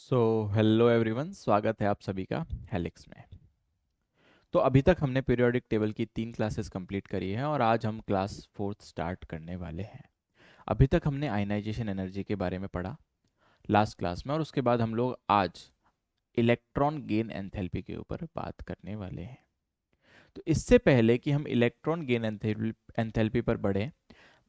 So hello everyone, स्वागत है आप सभी का हेलिक्स में। तो अभी तक हमने पीरियोडिक टेबल की 3 क्लासेस कंप्लीट करी है और आज हम क्लास 4th स्टार्ट करने वाले हैं। अभी तक हमने आयनाइजेशन एनर्जी के बारे में पढ़ा लास्ट क्लास में, और उसके बाद हम लोग आज इलेक्ट्रॉन गेन एंथैल्पी के ऊपर बात करने वाले हैं। तो इससे पहले कि हम इलेक्ट्रॉन गेन एंथैल्पी पर बढ़े,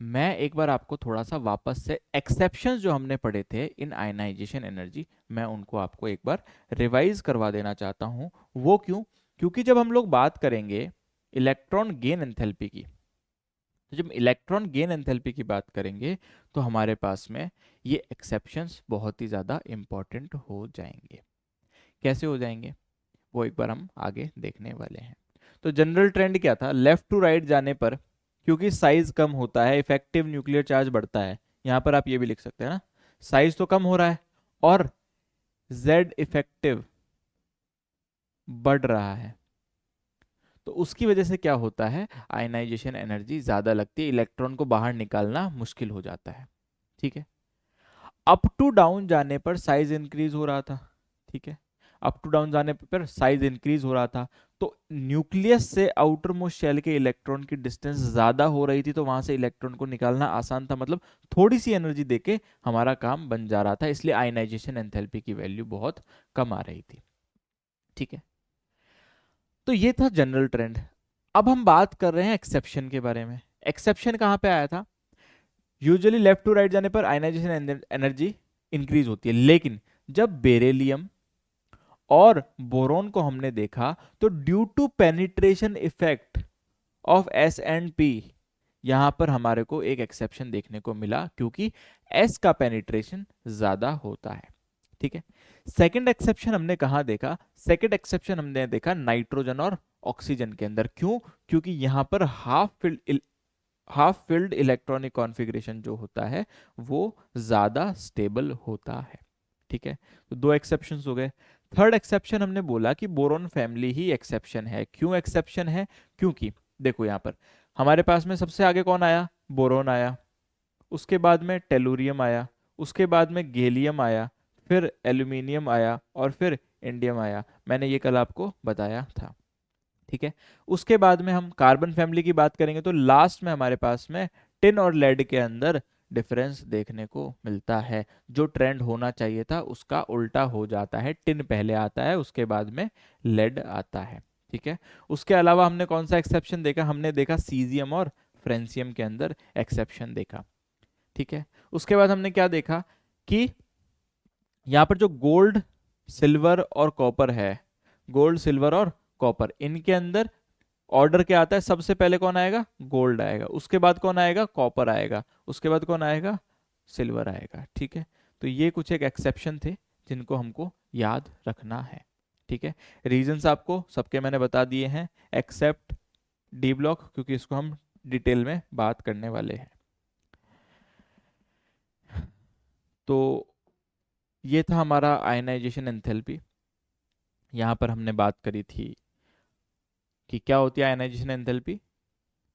मैं एक बार आपको थोड़ा सा वापस से एक्सेप्शंस जो हमने पढ़े थे इन आयनाइजेशन एनर्जी, मैं उनको आपको एक बार रिवाइज करवा देना चाहता हूं। वो क्यों? क्योंकि जब हम लोग बात करेंगे इलेक्ट्रॉन गेन एंथैल्पी की, तो जब इलेक्ट्रॉन गेन एंथैल्पी की बात करेंगे तो हमारे पास में ये एक्सेप्शंस बहुत ही ज़्यादा इंपॉर्टेंट हो जाएंगे। कैसे हो जाएंगे वो एक बार हम आगे देखने वाले हैं। तो जनरल ट्रेंड क्या था? लेफ्ट टू राइट जाने पर क्योंकि साइज कम होता है, इफेक्टिव न्यूक्लियर चार्ज बढ़ता है। यहां पर आप ये भी लिख सकते हैं ना, साइज तो कम हो रहा है और जेड इफेक्टिव बढ़ रहा है, तो उसकी वजह से क्या होता है, आयनाइजेशन एनर्जी ज्यादा लगती है, इलेक्ट्रॉन को बाहर निकालना मुश्किल हो जाता है। ठीक है। अप टू डाउन जाने पर साइज इंक्रीज हो रहा था। ठीक है। अप टू डाउन जाने पर साइज इंक्रीज हो रहा था, तो न्यूक्लियस से आउटर मोस्ट शेल के इलेक्ट्रॉन की डिस्टेंस ज्यादा हो रही थी, तो वहां से इलेक्ट्रॉन को निकालना आसान था। मतलब थोड़ी सी एनर्जी देके हमारा काम बन जा रहा था, इसलिए आयनाइजेशन एंथैल्पी की वैल्यू बहुत कम आ रही थी। ठीक है। तो ये था जनरल ट्रेंड। अब हम बात कर रहे हैं एक्सेप्शन के बारे में। एक्सेप्शन कहां पे आया था? यूजुअली लेफ्ट टू राइट जाने पर आयनाइजेशन एनर्जी इंक्रीज होती है, लेकिन जब बेरिलियम और बोरोन को हमने देखा तो due to penetration effect of s and p, यहां पर हमारे को एक एक्सेप्शन देखने को मिला, क्योंकि एस का पेनिट्रेशन ज्यादा होता है। ठीक है। सेकंड एक्सेप्शन हमने कहां देखा? सेकंड एक्सेप्शन हमने देखा नाइट्रोजन और ऑक्सीजन के अंदर। क्यों? क्योंकि यहां पर हाफ फिल्ड इलेक्ट्रॉनिक कॉन्फ़िगरेशन जो होता है वो ज्यादा स्टेबल होता है। ठीक है। तो दो एक्सेप्शंस हो गए। थर्ड एक्सेप्शन हमने बोला कि बोरोन फैमिली ही एक्सेप्शन है। क्यों एक्सेप्शन है? क्योंकि देखो यहां पर हमारे पास में सबसे आगे कौन आया? बोरोन आया, उसके बाद में टेलुरियम आया, उसके बाद में गैलियम आया, फिर एल्यूमिनियम आया और फिर इंडियम आया। मैंने ये कल आपको बताया था। ठीक है। उसके बाद में हम कार्बन फैमिली की बात करेंगे, तो लास्ट में हमारे पास में टिन और लेड के अंदर डिफरेंस देखने को मिलता है। जो ट्रेंड होना चाहिए था उसका उल्टा हो जाता है, टिन पहले आता है, उसके बाद में लेड आता है। ठीक है। उसके अलावा हमने कौन सा एक्सेप्शन देखा? हमने देखा सीजियम और फ्रेंसियम के अंदर एक्सेप्शन देखा। ठीक है। उसके बाद हमने क्या देखा कि यहाँ पर जो गोल्ड, सिल्वर और कॉपर है, गोल्ड, सिल्वर और कॉपर, इनके अंदर ऑर्डर क्या आता है? सबसे पहले कौन आएगा? गोल्ड आएगा, उसके बाद कौन आएगा? कॉपर आएगा, उसके बाद कौन आएगा? सिल्वर आएगा। ठीक है। तो ये कुछ एक एक्सेप्शन थे जिनको हमको याद रखना है। ठीक है। रीजंस आपको सबके मैंने बता दिए हैं, एक्सेप्ट डी ब्लॉक, क्योंकि इसको हम डिटेल में बात करने वाले हैं। तो ये था हमारा आयनाइजेशन एंथैल्पी। यहाँ पर हमने बात करी थी कि क्या होती है ionisation enthalpy.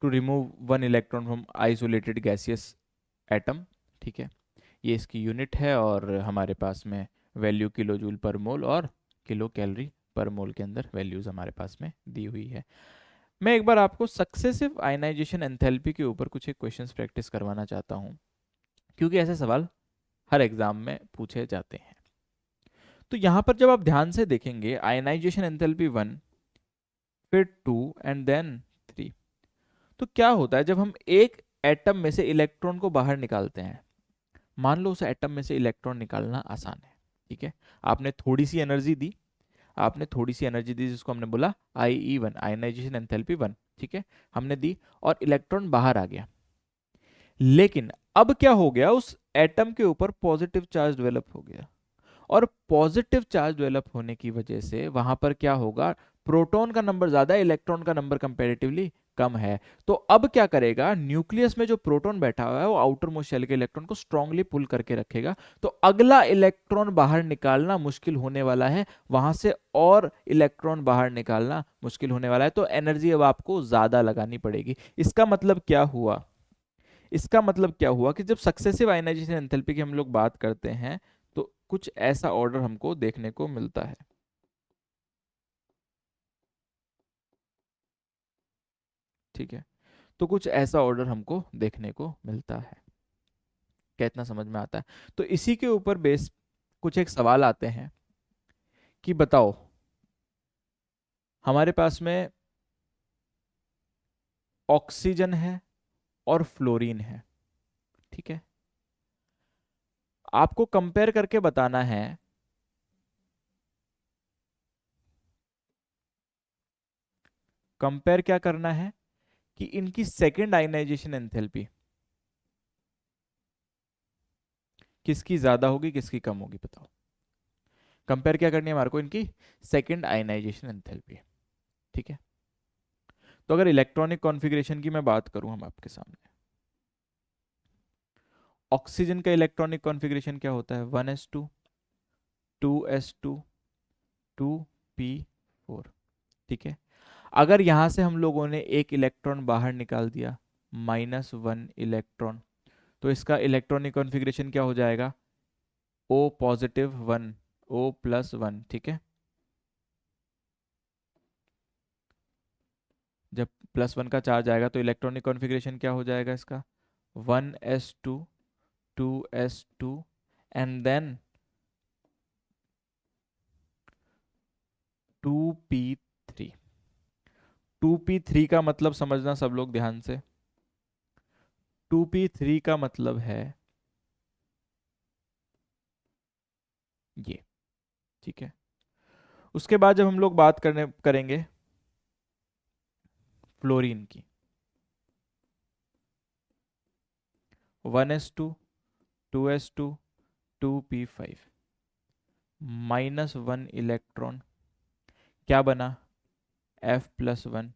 To remove one electron from isolated gaseous atom. ठीक है। ये इसकी यूनिट है, और हमारे पास में वैल्यू किलो जूल पर मोल और किलो कैलोरी पर मोल के अंदर वैल्यूज हमारे पास में दी हुई है। मैं एक बार आपको सक्सेसिव आयनाइजेशन एंथैल्पी के ऊपर कुछ एक क्वेश्चंस प्रैक्टिस करवाना चाहता हूँ, क्योंकि ऐसे सवाल हर एग्जाम में पूछे जाते हैं। तो यहाँ पर जब आप ध्यान से देखेंगे, आयनाइजेशन एंथैल्पी 1, फिर 2 एंड देन 3, तो क्या होता है जब हम एक एटम में से इलेक्ट्रॉन को बाहर निकालते हैं? मान लो उस एटम में से इलेक्ट्रॉन निकालना आसान है। ठीक है। आपने थोड़ी सी एनर्जी दी, आपने थोड़ी सी एनर्जी दी, जिसको हमने बोला IE1, आयनाइजेशन एंथैल्पी 1। ठीक है। हमने दी और इलेक्ट्रॉन बाहर आ गया, लेकिन अब क्या हो गया? उस एटम के ऊपर पॉजिटिव चार्ज डेवलप हो गया, और पॉजिटिव चार्ज डेवलप होने की वजह से वहां पर क्या होगा? प्रोटॉन का नंबर ज्यादा है, इलेक्ट्रॉन का नंबर कंपैरेटिवली कम है। तो अब क्या करेगा? न्यूक्लियस में जो प्रोटॉन बैठा हुआ है वो आउटर मोस्ट शेल के इलेक्ट्रॉन को स्ट्रांगली पुल करके रखेगा, तो अगला इलेक्ट्रॉन बाहर निकालना मुश्किल होने वाला है, वहां से और इलेक्ट्रॉन बाहर निकालना मुश्किल होने वाला है। तो एनर्जी अब आपको ज्यादा लगानी पड़ेगी। इसका मतलब क्या हुआ? इसका मतलब क्या हुआ कि जब सक्सेसिव आयनाइजेशन एंथैल्पी की हम लोग बात करते हैं, तो कुछ ऐसा ऑर्डर हमको देखने को मिलता है। ठीक है, तो कुछ ऐसा ऑर्डर हमको देखने को मिलता है। क्या इतना समझ में आता है? तो इसी के ऊपर बेस कुछ एक सवाल आते हैं कि बताओ, हमारे पास में ऑक्सीजन है और फ्लोरीन है। ठीक है, आपको कंपेयर करके बताना है कंपेयर क्या करना है कि इनकी सेकेंड आयनाइजेशन एंथैल्पी किसकी ज्यादा होगी, किसकी कम होगी, बताओ। कंपेयर क्या करनी है हमारे को, इनकी सेकेंड आयनाइजेशन एंथैल्पी। ठीक है, तो अगर इलेक्ट्रॉनिक कॉन्फ़िगरेशन की मैं बात करूं हम आपके सामने, ऑक्सीजन का इलेक्ट्रॉनिक कॉन्फ़िगरेशन क्या होता है? 1s2 2s2 2p4। ठीक है, अगर यहां से हम लोगों ने एक इलेक्ट्रॉन बाहर निकाल दिया, -1 इलेक्ट्रॉन, तो इसका इलेक्ट्रॉनिक कॉन्फ़िगरेशन क्या हो जाएगा? O+1 O+1। ठीक है, जब +1 का चार्ज आएगा तो इलेक्ट्रॉनिक कॉन्फ़िगरेशन क्या हो जाएगा इसका? 1s2 2s2 and then 2p3। 2p3 का मतलब समझना सब लोग ध्यान से, 2p3 का मतलब है ये। ठीक है, उसके बाद जब हम लोग बात करने करेंगे फ्लोरीन की, 1s2 2s2 2p5, -1 इलेक्ट्रॉन, क्या बना? F+1।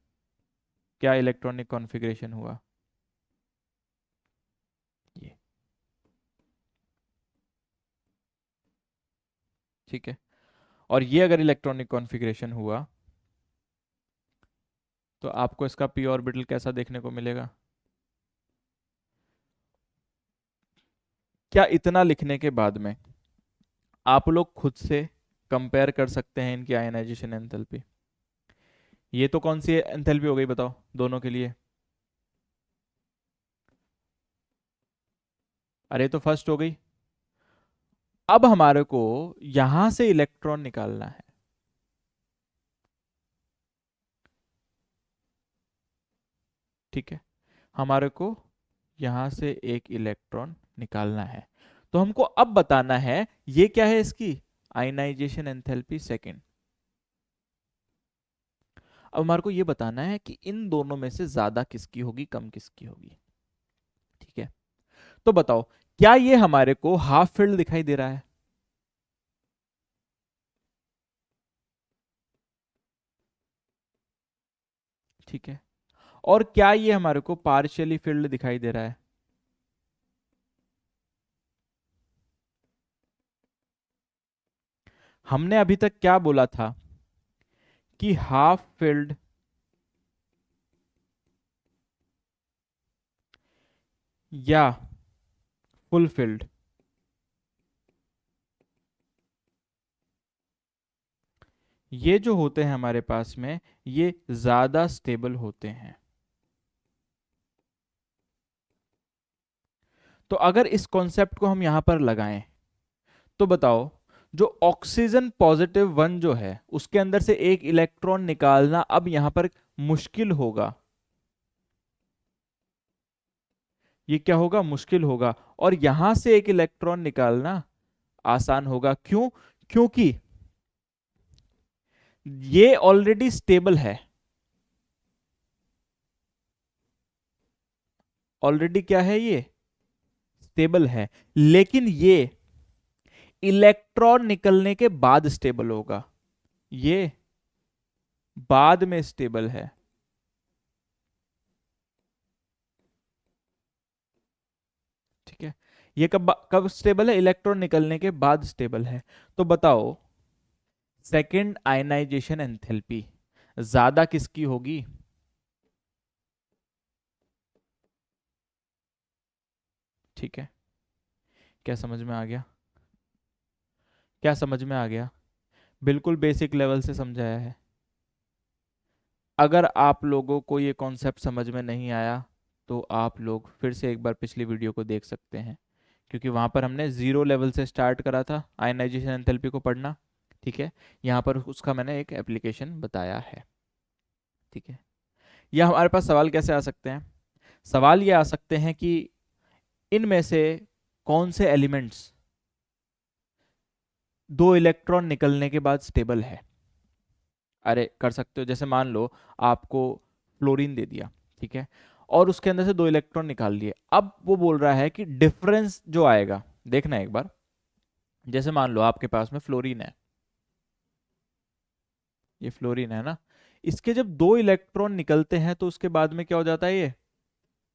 क्या इलेक्ट्रॉनिक कॉन्फ़िगरेशन हुआ? ये। ठीक है, और ये अगर इलेक्ट्रॉनिक कॉन्फ़िगरेशन हुआ तो आपको इसका पी ऑर्बिटल कैसा देखने को मिलेगा? क्या इतना लिखने के बाद में आप लोग खुद से कंपेयर कर सकते हैं इनकी आयनाइजेशन एंथैल्पी? ये तो कौन सी एंथैल्पी हो गई बताओ दोनों के लिए? अरे तो फर्स्ट हो गई। अब हमारे को यहां से इलेक्ट्रॉन निकालना है। ठीक है, हमारे को यहां से एक इलेक्ट्रॉन निकालना है, तो हमको अब बताना है ये क्या है इसकी आयनाइजेशन एंथैल्पी सेकंड। अब हमारे को ये बताना है कि इन दोनों में से ज्यादा किसकी होगी, कम किसकी होगी। ठीक है, तो बताओ, क्या ये हमारे को हाफ फील्ड दिखाई दे रहा है? ठीक है, और क्या ये हमारे को पार्शियली फील्ड दिखाई दे रहा है? हमने अभी तक क्या बोला था कि हाफ फील्ड या फुल फील्ड, ये जो होते हैं हमारे पास में, ये ज्यादा स्टेबल होते हैं। तो अगर इस कॉन्सेप्ट को हम यहां पर लगाएं तो बताओ, जो ऑक्सीजन +1 जो है उसके अंदर से एक इलेक्ट्रॉन निकालना अब यहां पर मुश्किल होगा। ये क्या होगा? मुश्किल होगा। और यहां से एक इलेक्ट्रॉन निकालना आसान होगा। क्यों? क्योंकि ये ऑलरेडी स्टेबल है। ऑलरेडी क्या है? ये स्टेबल है, लेकिन ये इलेक्ट्रॉन निकलने के बाद स्टेबल होगा। ये बाद में स्टेबल है। ठीक है, ये कब कब स्टेबल है? इलेक्ट्रॉन निकलने के बाद स्टेबल है। तो बताओ, सेकेंड आयनाइजेशन एंथैल्पी ज्यादा किसकी होगी? ठीक है, क्या समझ में आ गया? क्या समझ में आ गया? बिल्कुल बेसिक लेवल से समझाया है। अगर आप लोगों को ये कॉन्सेप्ट समझ में नहीं आया तो आप लोग फिर से एक बार पिछली वीडियो को देख सकते हैं, क्योंकि वहाँ पर हमने ज़ीरो लेवल से स्टार्ट करा था आयनाइजेशन एंथैल्पी को पढ़ना। ठीक है, यहाँ पर उसका मैंने एक एप्लीकेशन बताया है। ठीक है, या हमारे पास सवाल कैसे आ सकते हैं? सवाल ये आ सकते हैं कि इनमें से कौन से एलिमेंट्स दो इलेक्ट्रॉन निकलने के बाद स्टेबल है। अरे कर सकते हो, जैसे मान लो आपको फ्लोरीन दे दिया, ठीक है, और उसके अंदर से दो इलेक्ट्रॉन निकाल लिए। अब वो बोल रहा है कि डिफरेंस जो आएगा, देखना एक बार। जैसे मान लो आपके पास में फ्लोरीन है, ये फ्लोरीन है ना, इसके जब दो इलेक्ट्रॉन निकलते हैं तो उसके बाद में क्या हो जाता है, ये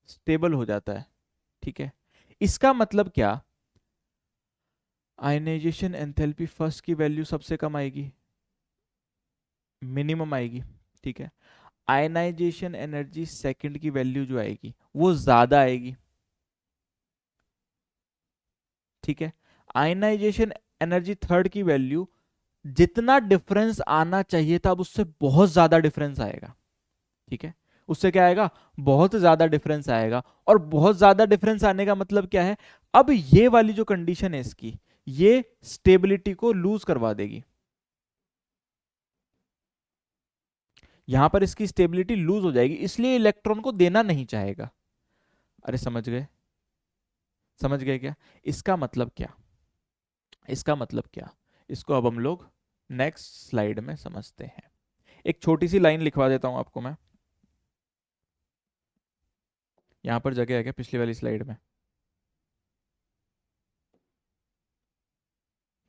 स्टेबल हो जाता है। ठीक है, इसका मतलब क्या, आयनाइजेशन एंथैल्पी फर्स्ट की वैल्यू सबसे कम आएगी, मिनिमम आएगी। ठीक है, आयनाइजेशन एनर्जी सेकंड की वैल्यू जो आएगी वो ज्यादा आएगी। ठीक है, आयनाइजेशन एनर्जी थर्ड की वैल्यू, जितना डिफरेंस आना चाहिए था अब उससे बहुत ज्यादा डिफरेंस आएगा। ठीक है, उससे क्या आएगा, बहुत ज्यादा डिफरेंस आएगा। और बहुत ज्यादा डिफरेंस आने का मतलब क्या है, अब ये वाली जो कंडीशन है इसकी, ये स्टेबिलिटी को लूज करवा देगी। यहां पर इसकी स्टेबिलिटी लूज हो जाएगी, इसलिए इलेक्ट्रॉन को देना नहीं चाहेगा। अरे समझ गए? समझ गए क्या? इसका मतलब क्या, इसका मतलब क्या, इसको अब हम लोग नेक्स्ट स्लाइड में समझते हैं। एक छोटी सी लाइन लिखवा देता हूं आपको मैं, यहां पर जगह है क्या पिछली वाली स्लाइड में?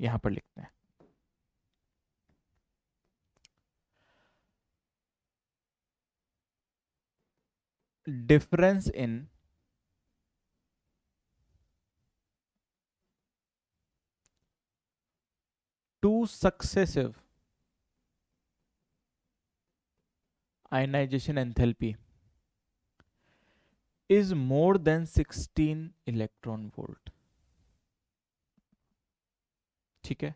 यहां पर लिखते हैं, difference in two successive ionization enthalpy is more than 16 electron volt. ठीक है,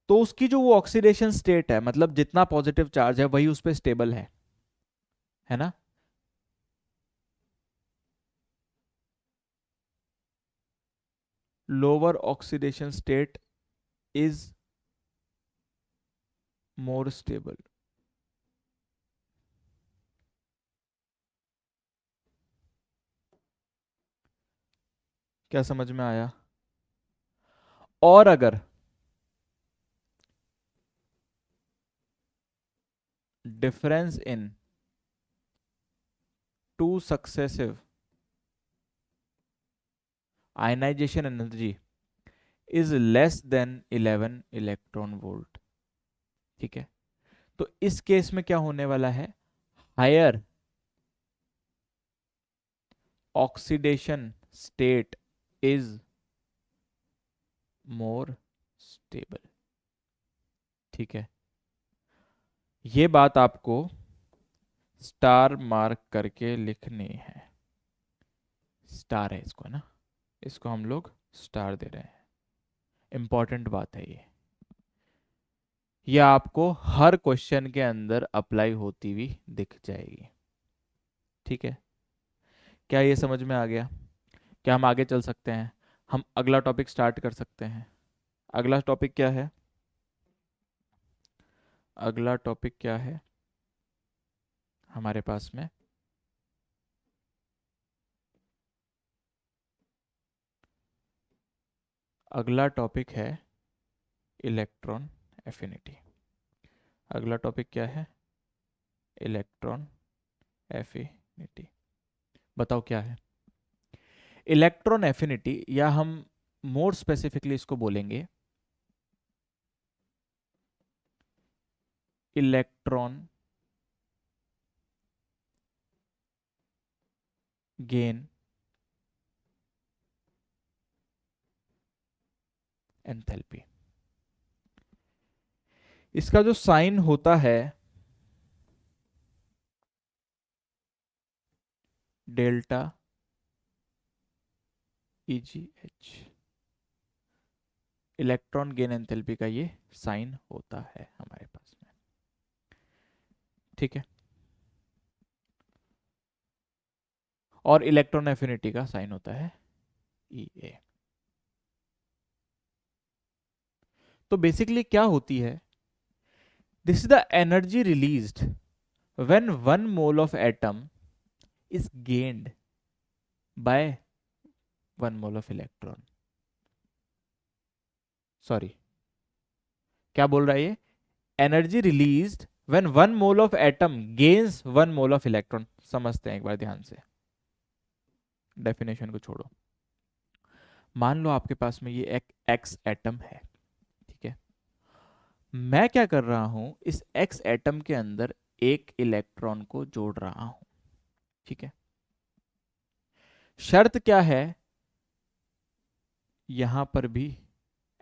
तो उसकी जो वो ऑक्सीडेशन स्टेट है, मतलब जितना पॉजिटिव चार्ज है वही उस पर स्टेबल है ना? Lower oxidation state is more stable. क्या समझ में आया? और अगर difference in two successive ionisation energy is less than 11 electron volt, ठीक है, तो इस केस में क्या होने वाला है, higher oxidation state is more stable. ठीक है, ये बात आपको स्टार मार्क करके लिखनी है। स्टार है इसको ना, इसको हम लोग स्टार दे रहे हैं, इंपॉर्टेंट बात है ये आपको हर क्वेश्चन के अंदर अप्लाई होती हुई दिख जाएगी। ठीक है, क्या ये समझ में आ गया? क्या हम आगे चल सकते हैं? हम अगला टॉपिक स्टार्ट कर सकते हैं। अगला टॉपिक क्या है? अगला टॉपिक क्या है हमारे पास में? अगला टॉपिक है इलेक्ट्रॉन एफिनिटी। अगला टॉपिक क्या है? Electron affinity. बताओ क्या है इलेक्ट्रॉन एफिनिटी, या हम मोर स्पेसिफिकली इसको बोलेंगे इलेक्ट्रॉन गेन एंथैल्पी। इसका जो साइन होता है delta EGH, electron gain enthalpy का ये साइन होता है हमारे पास में। ठीक है, और इलेक्ट्रॉन एफिनिटी का साइन होता है ई। तो बेसिकली क्या होती है, this is the energy released when 1 mole of atom is gained by 1 mole of electron. Sorry, क्या बोल रहा है ये, energy released when 1 mole of atom gains 1 mole of electron. समझते हैं एक बार ध्यान से, डेफिनेशन को छोड़ो। मान लो आपके पास में ये एक एक्स एटम है, ठीक है। मैं क्या कर रहा हूं, इस एक्स एटम के अंदर एक इलेक्ट्रॉन को जोड़ रहा हूं, ठीक है। शर्त क्या है, यहां पर भी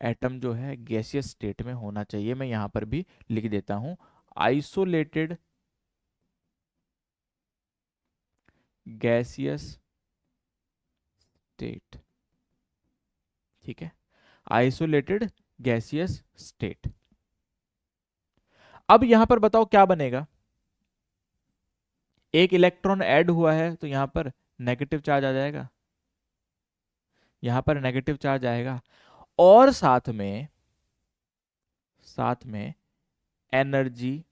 एटम जो है गैसियस स्टेट में होना चाहिए। मैं यहां पर भी लिख देता हूं, आइसोलेटेड गैसियस स्टेट, ठीक है, आइसोलेटेड गैसियस स्टेट। अब यहां पर बताओ क्या बनेगा, एक इलेक्ट्रॉन ऐड हुआ है तो यहां पर नेगेटिव चार्ज आ जाएगा, यहां पर नेगेटिव चार्ज आएगा, और साथ में एनर्जी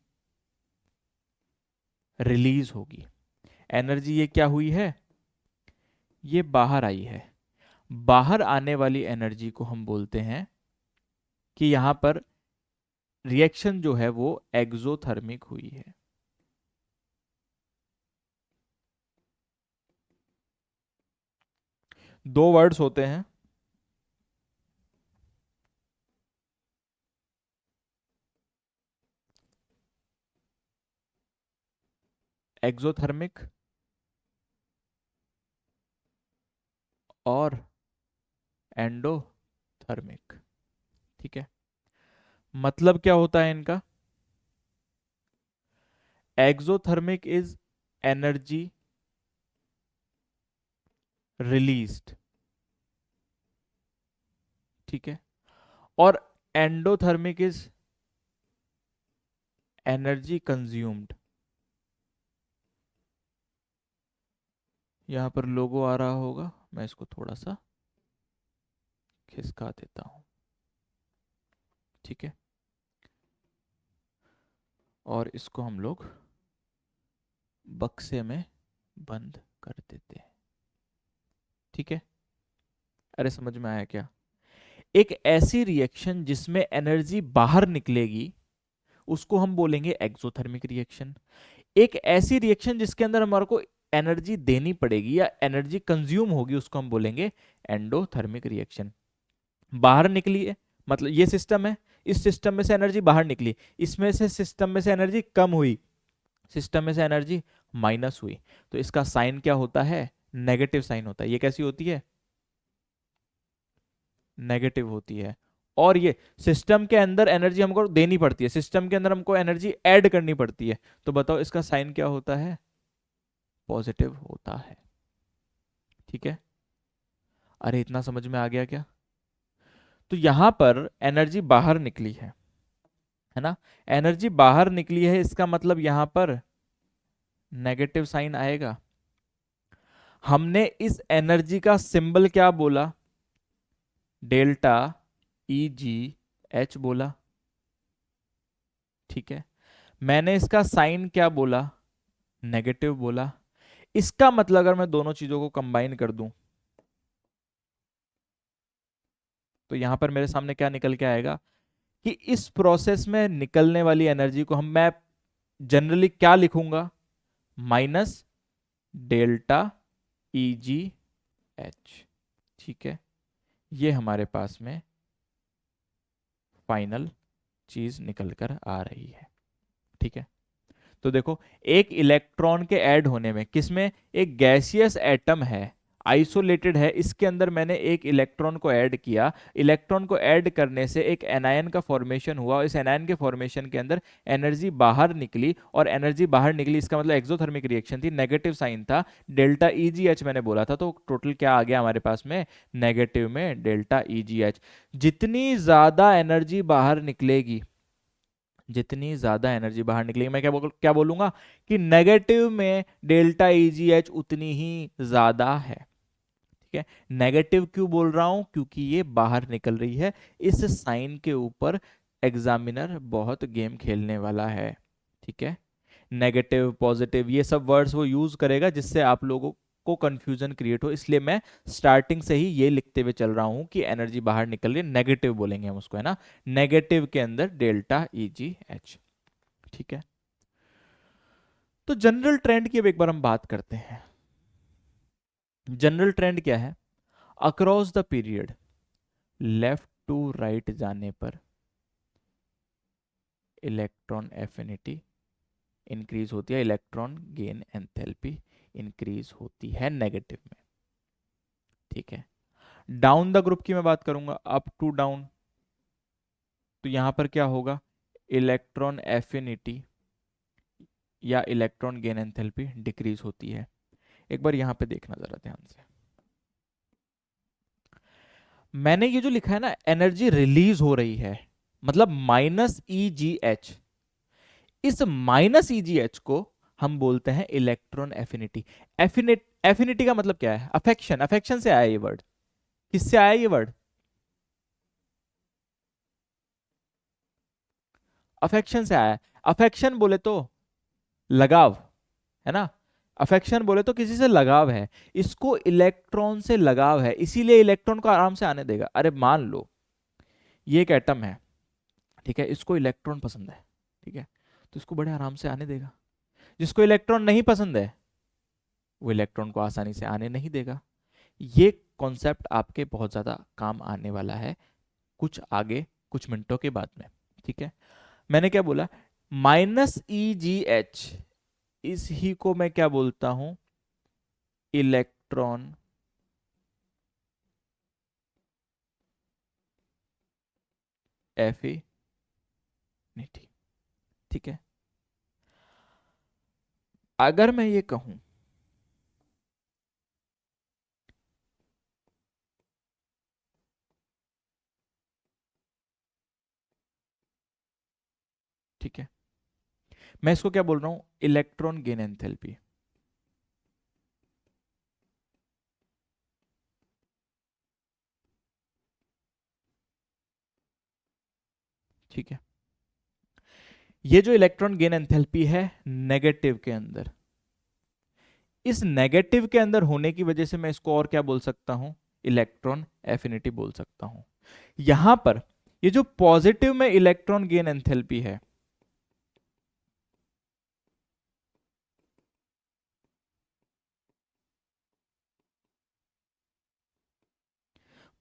रिलीज होगी। एनर्जी ये क्या हुई है, ये बाहर आई है। बाहर आने वाली एनर्जी को हम बोलते हैं कि यहां पर रिएक्शन जो है वो एक्सोथर्मिक हुई है। दो वर्ड्स होते हैं, एक्सोथर्मिक और एंडोथर्मिक, ठीक है। मतलब क्या होता है इनका, एक्सोथर्मिक इज एनर्जी रिलीज्ड, ठीक है, और एंडोथर्मिक इज एनर्जी कंज्यूम्ड। यहां पर लोगो आ रहा होगा, मैं इसको थोड़ा सा खिसका देता हूं, ठीक है, और इसको हम लोग बक्से में बंद कर देते हैं, ठीक है। अरे समझ में आया क्या, एक ऐसी रिएक्शन जिसमें एनर्जी बाहर निकलेगी उसको हम बोलेंगे एक्सोथर्मिक रिएक्शन। एक ऐसी रिएक्शन जिसके अंदर हमारे को एनर्जी देनी पड़ेगी या एनर्जी कंज्यूम होगी उसको हम बोलेंगे एंडोथर्मिक रिएक्शन। बाहर निकली है मतलब ये सिस्टम है, इस सिस्टम में से एनर्जी बाहर निकली, इसमें से सिस्टम में से एनर्जी कम हुई, सिस्टम में से एनर्जी माइनस हुई, तो इसका साइन क्या होता है, नेगेटिव साइन होता है। ये कैसी होती है, नेगेटिव होती है। और ये सिस्टम के अंदर एनर्जी हमको देनी पड़ती है, सिस्टम के अंदर हमको एनर्जी ऐड करनी पड़ती है, तो बताओ इसका साइन क्या होता है, पॉजिटिव होता है, ठीक है। अरे इतना समझ में आ गया क्या, तो यहां पर एनर्जी बाहर निकली है ना, एनर्जी बाहर निकली है, इसका मतलब यहां पर नेगेटिव साइन आएगा। हमने इस एनर्जी का सिंबल क्या बोला, डेल्टा ई जी एच बोला, ठीक है। मैंने इसका साइन क्या बोला, नेगेटिव बोला। इसका मतलब अगर मैं दोनों चीजों को कंबाइन कर दूं तो यहां पर मेरे सामने क्या निकल के आएगा कि इस प्रोसेस में निकलने वाली एनर्जी को हम मैं जनरली क्या लिखूंगा, माइनस डेल्टा ई जी एच, ठीक है। ये हमारे पास में फाइनल चीज निकल कर आ रही है, ठीक है। तो देखो एक इलेक्ट्रॉन के ऐड होने में, किसमें, एक गैसियस एटम है, आइसोलेटेड है, इसके अंदर मैंने एक इलेक्ट्रॉन को ऐड किया, इलेक्ट्रॉन को ऐड करने से एक एनायन का फॉर्मेशन हुआ, इस एनायन के फॉर्मेशन के अंदर एनर्जी बाहर निकली, और एनर्जी बाहर निकली इसका मतलब एक्सोथर्मिक रिएक्शन थी, नेगेटिव साइन था, डेल्टा EGH मैंने बोला था, तो टोटल क्या आ गया हमारे पास में, नेगेटिव में डेल्टा EGH। जितनी ज्यादा एनर्जी बाहर निकलेगी, जितनी ज्यादा एनर्जी बाहर निकलेगी, मैं क्या बोलूंगा कि नेगेटिव में डेल्टा EGH उतनी ही ज्यादा है। ठीक है, नेगेटिव क्यों बोल रहा हूं, क्योंकि ये बाहर निकल रही है। इस साइन के ऊपर एग्जामिनर बहुत गेम खेलने वाला है। ठीक है, नेगेटिव पॉजिटिव ये सब वर्ड्स वो यूज करेगा जिससे आप लोगों को कंफ्यूजन क्रिएट हो, इसलिए मैं स्टार्टिंग से ही ये लिखते हुए चल रहा हूं कि एनर्जी बाहर निकल रही है, नेगेटिव बोलेंगे हम उसको, है ना, नेगेटिव के अंदर डेल्टा EGH। ठीक है, तो जनरल ट्रेंड की अब एक बार हम बात करते हैं। जनरल ट्रेंड क्या है, across the period left to right जाने पर इलेक्ट्रॉन एफिनिटी इंक्रीज होती है, इलेक्ट्रॉन गेन एंथैल्पी इंक्रीज होती है नेगेटिव में। ठीक है, डाउन द ग्रुप की मैं बात करूंगा, अप टू डाउन, तो यहां पर क्या होगा, इलेक्ट्रॉन एफिनिटी या इलेक्ट्रॉन गेन एंथैल्पी डिक्रीज होती है। एक बार यहां पे देखना जरा ध्यान से, मैंने ये जो लिखा है ना, एनर्जी रिलीज हो रही है, मतलब -EGH, इस -EGH को हम बोलते हैं इलेक्ट्रॉन एफिनिटी। एफिनिटी का मतलब क्या है, अफेक्शन, अफेक्शन से आया ये वर्ड, किससे आया ये वर्ड, अफेक्शन से आया। अफेक्शन बोले तो लगाव, है ना, अफेक्शन बोले तो किसी से लगाव है, इसको इलेक्ट्रॉन से लगाव है, इसीलिए इलेक्ट्रॉन को आराम से आने देगा। अरे मान लो ये एक एटम है, ठीक है, इसको इलेक्ट्रॉन पसंद है, ठीक है, तो इसको बड़े आराम से आने देगा। जिसको इलेक्ट्रॉन नहीं पसंद है वो इलेक्ट्रॉन को आसानी से आने नहीं देगा। ये कॉन्सेप्ट आपके बहुत ज्यादा काम आने वाला है कुछ आगे, कुछ मिनटों के बाद में। ठीक है, मैंने क्या बोला, -EGH, इस ही को मैं क्या बोलता हूं, इलेक्ट्रॉन एफिनिटी। ठीक है, अगर मैं ये कहूं ठीक है, मैं इसको क्या बोल रहा हूं, इलेक्ट्रॉन गेन एंथैल्पी। ठीक है, ये जो इलेक्ट्रॉन गेन एंथैल्पी है नेगेटिव के अंदर, इस नेगेटिव के अंदर होने की वजह से मैं इसको और क्या बोल सकता हूं, इलेक्ट्रॉन एफिनिटी बोल सकता हूं। यहां पर ये जो पॉजिटिव में इलेक्ट्रॉन गेन एंथैल्पी है,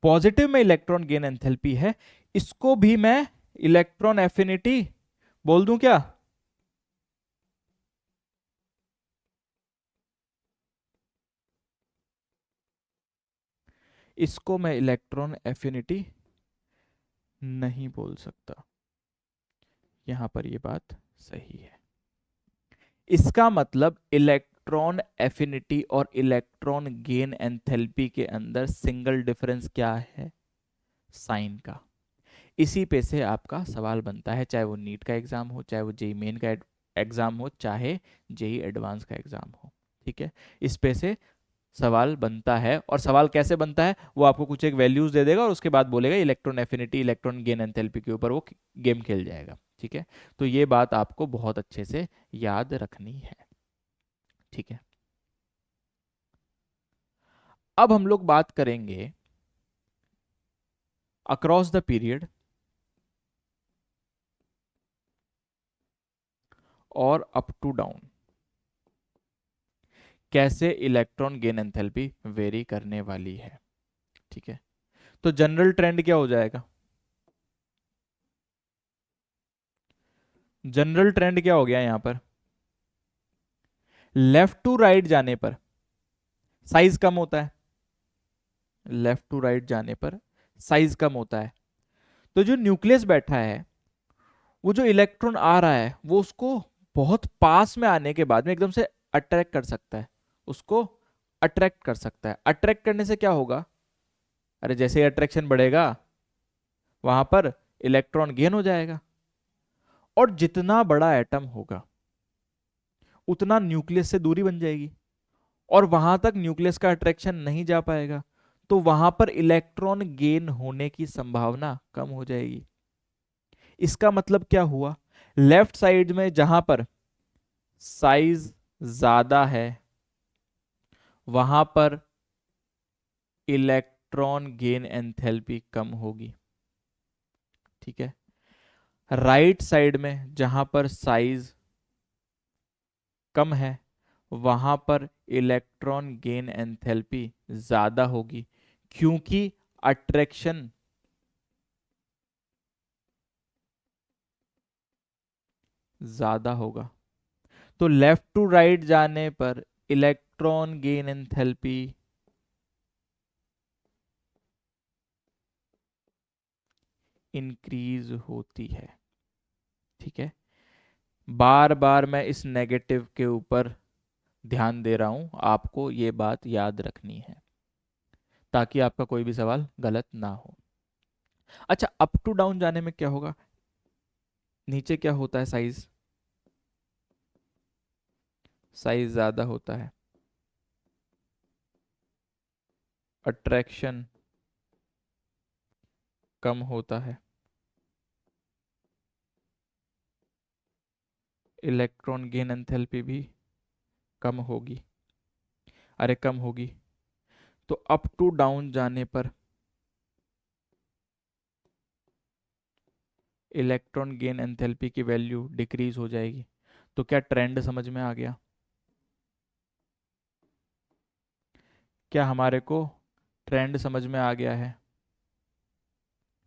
पॉजिटिव में इलेक्ट्रॉन गेन एंथैल्पी है, इसको भी मैं इलेक्ट्रॉन एफिनिटी बोल दूं क्या, इसको मैं इलेक्ट्रॉन एफिनिटी नहीं बोल सकता। यहां पर ये बात सही है, इसका मतलब इलेक्ट्रॉन एफिनिटी और इलेक्ट्रॉन गेन एंथैल्पी के अंदर सिंगल डिफरेंस क्या है, साइन का। इसी पे से आपका सवाल बनता है, चाहे वो नीट का एग्जाम हो, चाहे वो जेई मेन का एग्जाम हो, चाहे जेई एडवांस का एग्जाम हो। ठीक है, इस पे से सवाल बनता है, और सवाल कैसे बनता है, वो आपको कुछ एक वैल्यूज दे देगा और उसके बाद बोलेगा electron affinity electron gain enthalpy के ऊपर वो गेम खेल जाएगा। ठीक है, तो ये बात आपको बहुत अच्छे से याद रखनी है। ठीक है, अब हम लोग बात करेंगे अक्रॉस द पीरियड और अप टू डाउन कैसे इलेक्ट्रॉन गेन एंथैल्पी वेरी करने वाली है। ठीक है, तो जनरल ट्रेंड क्या हो जाएगा, जनरल ट्रेंड क्या हो गया यहां पर, लेफ्ट टू राइट जाने पर साइज कम होता है, लेफ्ट टू राइट जाने पर साइज कम होता है। तो जो न्यूक्लियस बैठा है, वो जो इलेक्ट्रॉन आ रहा है वो उसको बहुत पास में आने के बाद में एकदम से अट्रैक्ट कर सकता है, उसको अट्रैक्ट कर सकता है। अट्रैक्ट करने से क्या होगा? अरे जैसे ही अट्रैक्शन बढ़ेगा वहां पर इलेक्ट्रॉन गेन हो जाएगा, और जितना बड़ा एटम होगा उतना न्यूक्लियस से दूरी बन जाएगी, और वहां तक न्यूक्लियस का अट्रैक्शन नहीं जा पाएगा, तो वहां पर इलेक्ट्रॉन गेन होने की संभावना कम हो जाएगी। इसका मतलब क्या हुआ? लेफ्ट साइड में जहां पर साइज ज्यादा है वहां पर इलेक्ट्रॉन गेन एंथैल्पी कम होगी, ठीक है। राइट साइड में जहां पर साइज कम है वहां पर इलेक्ट्रॉन गेन एंथैल्पी ज्यादा होगी, क्योंकि अट्रैक्शन ज्यादा होगा। तो लेफ्ट टू राइट जाने पर इलेक्ट्रॉन गेन एंथैल्पी इंक्रीज होती है, ठीक है। बार बार मैं इस नेगेटिव के ऊपर ध्यान दे रहा हूं, आपको ये बात याद रखनी है ताकि आपका कोई भी सवाल गलत ना हो। अच्छा, अप टू डाउन जाने में क्या होगा? नीचे क्या होता है? साइज, साइज ज्यादा होता है, अट्रैक्शन कम होता है, इलेक्ट्रॉन गेन एंथैल्पी भी कम होगी। अरे कम होगी, तो अप टू डाउन जाने पर इलेक्ट्रॉन गेन एंथैल्पी की वैल्यू डिक्रीज हो जाएगी। तो क्या ट्रेंड समझ में आ गया? क्या हमारे को ट्रेंड समझ में आ गया है?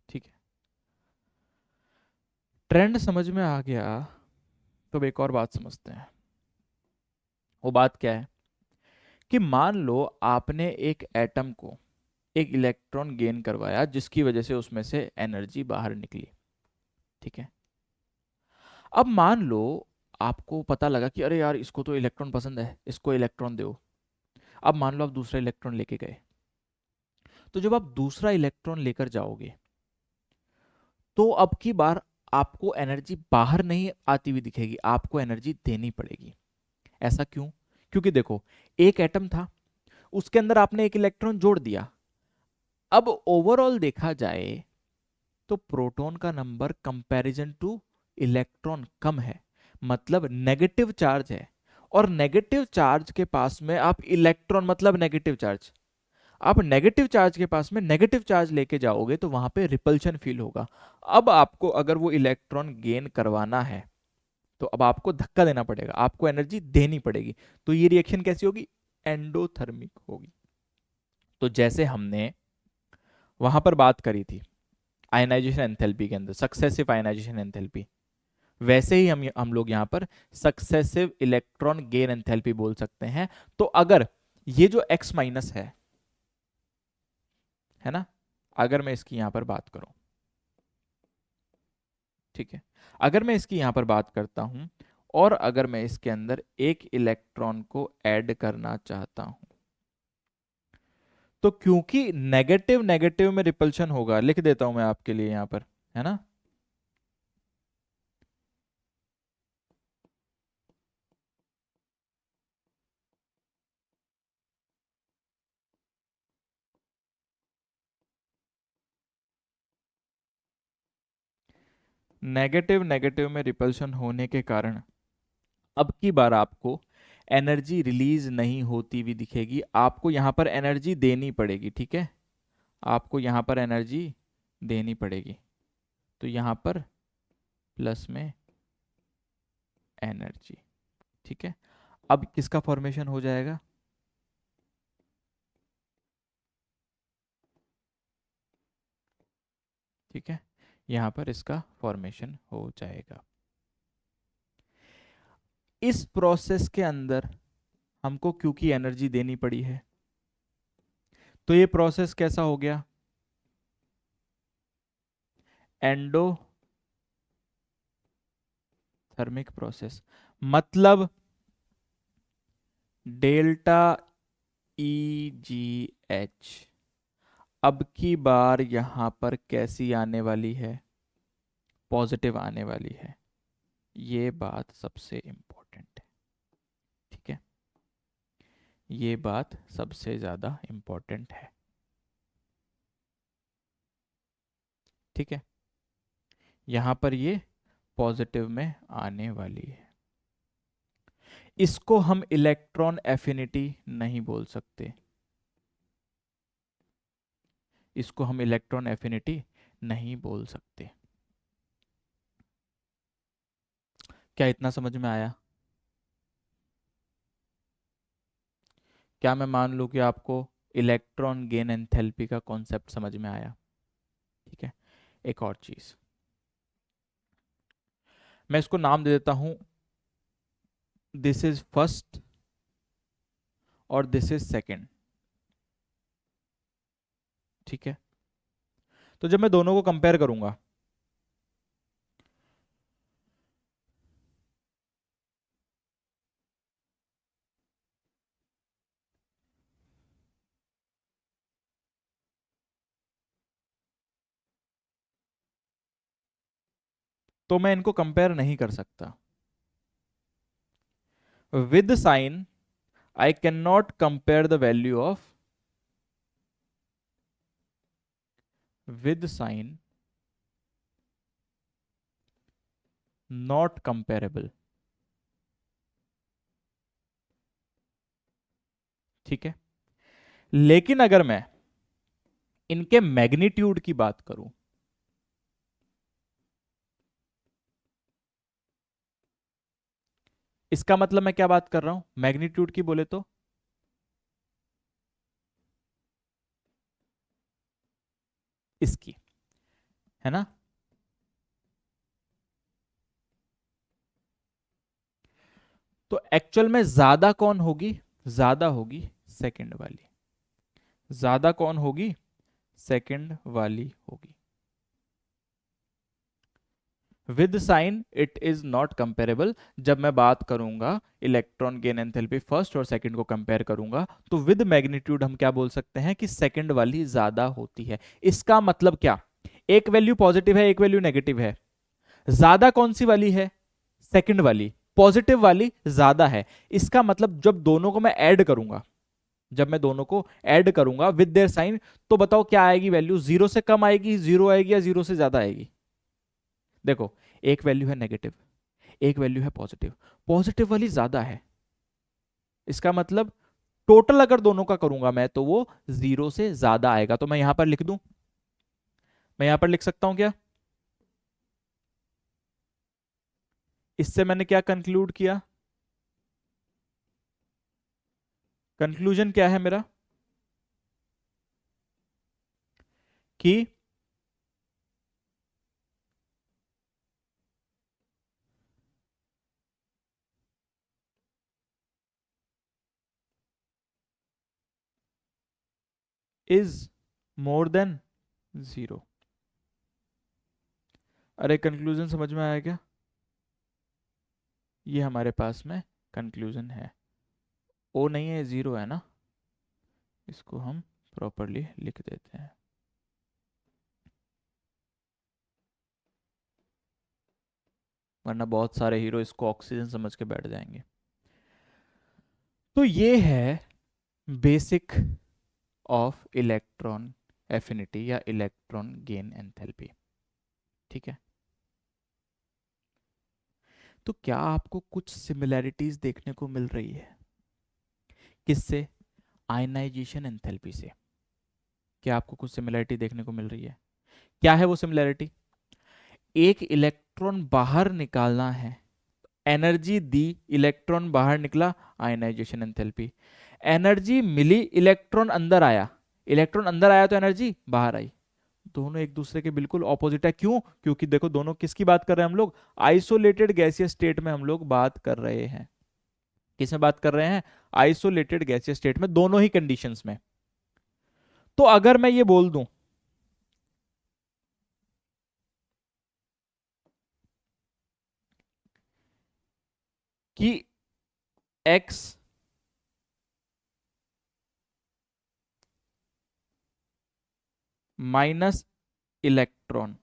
ठीक है, ट्रेंड समझ में आ गया तो अब एक और बात समझते हैं। वो बात क्या है कि मान लो आपने एक एटम को एक इलेक्ट्रॉन गेन करवाया जिसकी वजह से उसमें से एनर्जी बाहर निकली, ठीक है। अब मान लो आपको पता लगा कि अरे यार इसको तो इलेक्ट्रॉन पसंद है, इसको इलेक्ट्रॉन दो। अब मान लो आप दूसरा इलेक्ट्रॉन लेके गए, तो जब आप दूसरा इलेक्ट्रॉन लेकर जाओगे तो अब की बार आपको एनर्जी बाहर नहीं आती हुई दिखेगी, आपको एनर्जी देनी पड़ेगी। ऐसा क्यों? क्योंकि देखो, एक एटम था, उसके अंदर आपने एक इलेक्ट्रॉन जोड़ दिया। अब ओवरऑल देखा जाए तो प्रोटॉन का नंबर कंपैरिजन टू इलेक्ट्रॉन कम है, मतलब नेगेटिव चार्ज है। और नेगेटिव चार्ज के पास में आप इलेक्ट्रॉन, मतलब नेगेटिव चार्ज, आप नेगेटिव चार्ज के पास में नेगेटिव चार्ज लेके जाओगे तो वहां पे रिपल्शन फील होगा। अब आपको अगर वो इलेक्ट्रॉन गेन करवाना है तो अब आपको धक्का देना पड़ेगा, आपको एनर्जी देनी पड़ेगी। तो ये रिएक्शन कैसी होगी? एंडोथर्मिक होगी। तो जैसे हमने वहां पर बात करी थी आयनाइजेशन एंथैल्पी के अंदर, सक्सेसिव आयनाइजेशन एंथैल्पी, वैसे ही हम लोग यहां पर सक्सेसिव इलेक्ट्रॉन गेन एंथैल्पी बोल सकते हैं। तो अगर ये जो x माइनस है ना, अगर मैं इसकी यहां पर बात करूं, ठीक है, अगर मैं इसकी यहां पर बात करता हूं और अगर मैं इसके अंदर एक इलेक्ट्रॉन को ऐड करना चाहता हूं, तो क्योंकि नेगेटिव नेगेटिव में रिपल्शन होगा, लिख देता हूं मैं आपके लिए यहां पर, है ना। नेगेटिव नेगेटिव में रिपल्शन होने के कारण अब की बार आपको एनर्जी रिलीज नहीं होती हुई दिखेगी, आपको यहां पर एनर्जी देनी पड़ेगी, ठीक है। आपको यहां पर एनर्जी देनी पड़ेगी, तो यहां पर प्लस में एनर्जी, ठीक है। अब किसका फॉर्मेशन हो जाएगा? ठीक है, यहां पर इसका फॉर्मेशन हो जाएगा। इस प्रोसेस के अंदर हमको क्योंकि एनर्जी देनी पड़ी है, तो ये प्रोसेस कैसा हो गया? Endothermic process. मतलब डेल्टा ई जी एच अब की बार यहां पर कैसी आने वाली है? पॉजिटिव आने वाली है। ये बात सबसे इंपॉर्टेंट है। ठीक है, ये बात सबसे ज्यादा इंपॉर्टेंट है। ठीक है, यहां पर ये पॉजिटिव में आने वाली है। इसको हम इलेक्ट्रॉन एफिनिटी नहीं बोल सकते। इसको हम इलेक्ट्रॉन एफिनिटी नहीं बोल सकते। क्या इतना समझ में आया? क्या मैं मान लूं कि आपको इलेक्ट्रॉन गेन एंथैल्पी का कॉन्सेप्ट समझ में आया? ठीक है, एक और चीज मैं इसको नाम दे देता हूं, दिस इज फर्स्ट और दिस इज सेकंड। ठीक है, तो जब मैं दोनों को कंपेयर करूंगा, तो मैं इनको कंपेयर नहीं कर सकता। With sign I can not compare the value of, with sign not comparable. ठीक है, लेकिन अगर मैं इनके मैग्नीट्यूड की बात करूं, इसका मतलब मैं क्या बात कर रहा हूं मैग्नीट्यूड की बोले तो? इसकी, है ना? तो एक्चुअल में ज्यादा कौन होगी? ज्यादा होगी सेकंड वाली। ज्यादा कौन होगी? सेकंड वाली होगी। With sign it is not comparable. जब मैं बात करूंगा इलेक्ट्रॉन गेन एंथैल्पी फर्स्ट और सेकंड को कंपेयर करूंगा, तो विद मैग्नीट्यूड हम क्या बोल सकते हैं कि सेकंड वाली ज्यादा होती है। इसका मतलब क्या? एक वैल्यू पॉजिटिव है, एक वैल्यू नेगेटिव है। ज्यादा कौन सी वाली है? सेकंड वाली। पॉजिटिव वाली ज्यादा है। इसका मतलब जब दोनों को मैं ऐड करूंगा, जब मैं दोनों को ऐड करूंगा विद देयर साइन, तो बताओ क्या आएगी वैल्यू? जीरो से कम आएगी, जीरो आएगी, या जीरो से ज्यादा आएगी? देखो, एक वैल्यू है नेगेटिव, एक वैल्यू है पॉजिटिव। पॉजिटिव वाली ज्यादा है। इसका मतलब टोटल अगर दोनों का करूंगा मैं, तो वो जीरो से ज्यादा आएगा। तो मैं यहां पर लिख दूं, मैं यहां पर लिख सकता हूं क्या? इससे मैंने क्या कंक्लूड किया? कंक्लूजन क्या है मेरा? कि इज मोर देन जीरो। अरे कंक्लूजन समझ में आया क्या? ये हमारे पास में कंक्लूजन है। ओ नहीं है, जीरो है ना? इसको हम प्रॉपरली लिख देते हैं। वरना बहुत सारे हीरो इसको ऑक्सीजन समझ के बैठ जाएंगे। तो ये है बेसिक ऑफ इलेक्ट्रॉन एफिनिटी या इलेक्ट्रॉन गेन एंथैल्पी। ठीक है, तो क्या आपको कुछ सिमिलैरिटीज देखने को मिल रही है? किससे? आयनाइजेशन एंथैल्पी से। क्या आपको कुछ सिमिलैरिटी देखने को मिल रही है? क्या है वो सिमिलैरिटी? एक इलेक्ट्रॉन बाहर निकालना है, एनर्जी दी, इलेक्ट्रॉन बाहर निकला, आयनाइजेशन एंथैल्पी। एनर्जी मिली, इलेक्ट्रॉन अंदर आया, इलेक्ट्रॉन अंदर आया तो एनर्जी बाहर आई। दोनों एक दूसरे के बिल्कुल ऑपोजिट है। क्यों? क्योंकि देखो दोनों किसकी बात कर रहे हैं हम लोग? आइसोलेटेड गैसियस स्टेट में हम लोग बात कर रहे हैं। किस में बात कर रहे हैं? आइसोलेटेड गैसियस स्टेट में, दोनों ही कंडीशंस में। तो अगर मैं ये बोल दूं कि x minus electron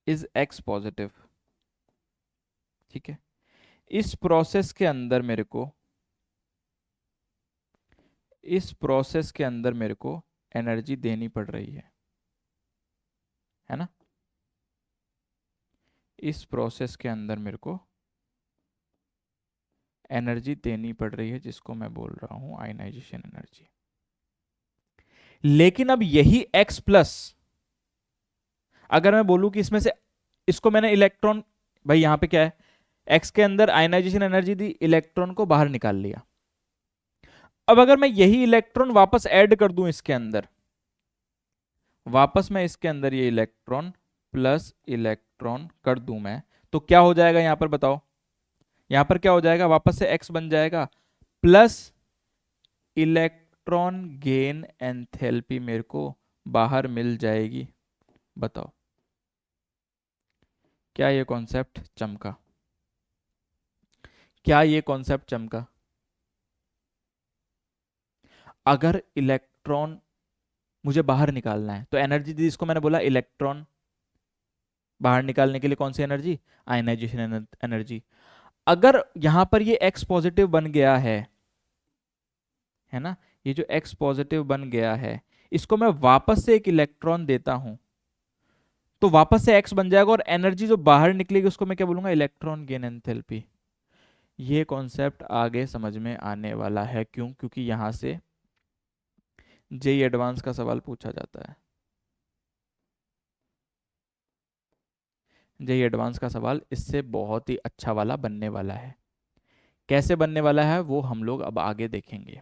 is x positive, ठीक है, इस प्रोसेस के अंदर मेरे को एनर्जी देनी पड़ रही है ना। इस प्रोसेस के अंदर मेरे को एनर्जी देनी पड़ रही है, जिसको मैं बोल रहा हूं आयनाइजेशन एनर्जी। लेकिन अब यही x प्लस, अगर मैं बोलूं कि इसमें से इसको मैंने इलेक्ट्रॉन, भाई यहां पे क्या है, x के अंदर आयनाइजेशन एनर्जी दी, इलेक्ट्रॉन को बाहर निकाल लिया। अब अगर मैं यही इलेक्ट्रॉन वापस ऐड कर दूं इसके अंदर, वापस मैं इसके अंदर ये इलेक्ट्रॉन प्लस इलेक्ट्रॉन कर दूं मैं, तो क्या हो जाएगा यहां पर बताओ, यहां पर क्या हो जाएगा, वापस से x बन जाएगा प्लस इलेक्ट्रॉन गेन एंथैल्पी मेरे को बाहर मिल जाएगी। बताओ क्या ये कॉन्सेप्ट चमका, क्या ये कॉन्सेप्ट चमका। अगर इलेक्ट्रॉन मुझे बाहर निकालना है तो एनर्जी दी, इसको मैंने बोला इलेक्ट्रॉन बाहर निकालने के लिए कौन सी एनर्जी, आयनाइजेशन एनर्जी। अगर यहां पर ये x पॉजिटिव बन गया है ना, ये जो x पॉजिटिव बन गया है, इसको मैं वापस से एक इलेक्ट्रॉन देता हूं तो वापस से x बन जाएगा, और एनर्जी जो बाहर निकलेगी उसको मैं क्या बोलूंगा, इलेक्ट्रॉन गेन एंथैल्पी। ये कॉन्सेप्ट आगे समझ में आने वाला है, क्यों, क्योंकि यहां से जेई एडवांस का सवाल पूछा जाता है। जेई एडवांस का सवाल इससे बहुत ही अच्छा वाला बनने वाला है। कैसे बनने वाला है वो हम लोग अब आगे देखेंगे।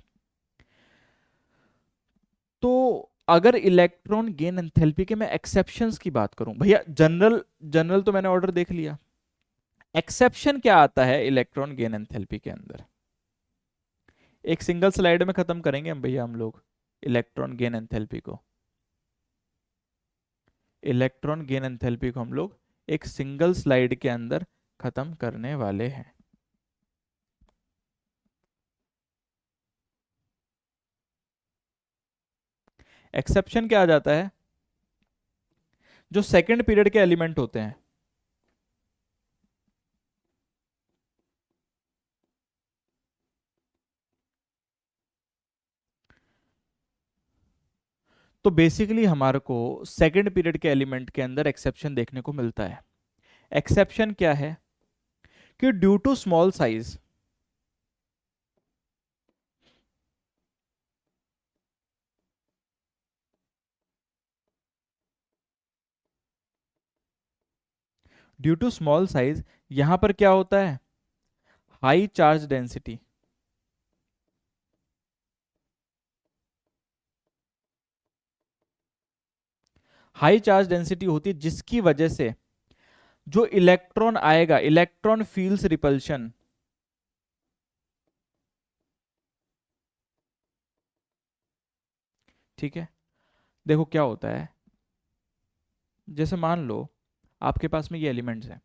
तो अगर इलेक्ट्रॉन गेन एंथैल्पी के मैं एक्सेप्शंस की बात करूं, भैया जनरल जनरल तो मैंने ऑर्डर देख लिया, एक्सेप्शन क्या आता है इलेक्ट्रॉन गेन एंथैल्पी के अंदर, एक सिंगल स्लाइड में खत्म करेंगे हम भैया, हम लोग इलेक्ट्रॉन गेन एंथैल्पी को, इलेक्ट्रॉन गेन एंथैल्पी को हम लोग एक सिंगल स्लाइड के अंदर खत्म करने वाले हैं। एक्सेप्शन क्या आ जाता है, जो सेकंड पीरियड के एलिमेंट होते हैं, तो बेसिकली हमारे को सेकंड पीरियड के एलिमेंट के अंदर एक्सेप्शन देखने को मिलता है। एक्सेप्शन क्या है कि due to small size, due to small size यहां पर क्या होता है, high charge density, high charge density होती है, जिसकी वजह से जो इलेक्ट्रॉन आएगा, इलेक्ट्रॉन फील्स रिपल्शन, ठीक है। देखो क्या होता है, जैसे मान लो आपके पास में ये एलिमेंट्स हैं,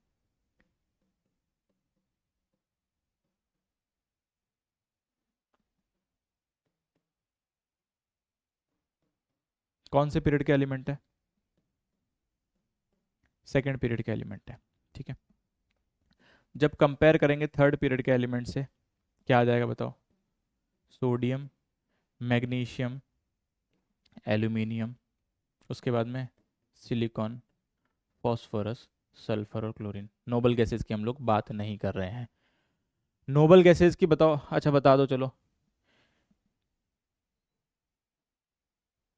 कौन से पीरियड के एलिमेंट है, सेकेंड पीरियड के एलिमेंट है, ठीक है। जब कंपेयर करेंगे थर्ड पीरियड के एलिमेंट से, क्या आ जाएगा बताओ, सोडियम, मैग्नीशियम, एल्यूमिनियम, उसके बाद में सिलिकॉन, फॉस्फोरस, सल्फर और क्लोरीन। नोबल गैसेस की हम लोग बात नहीं कर रहे हैं। नोबल गैसेस की बताओ, अच्छा बता दो चलो,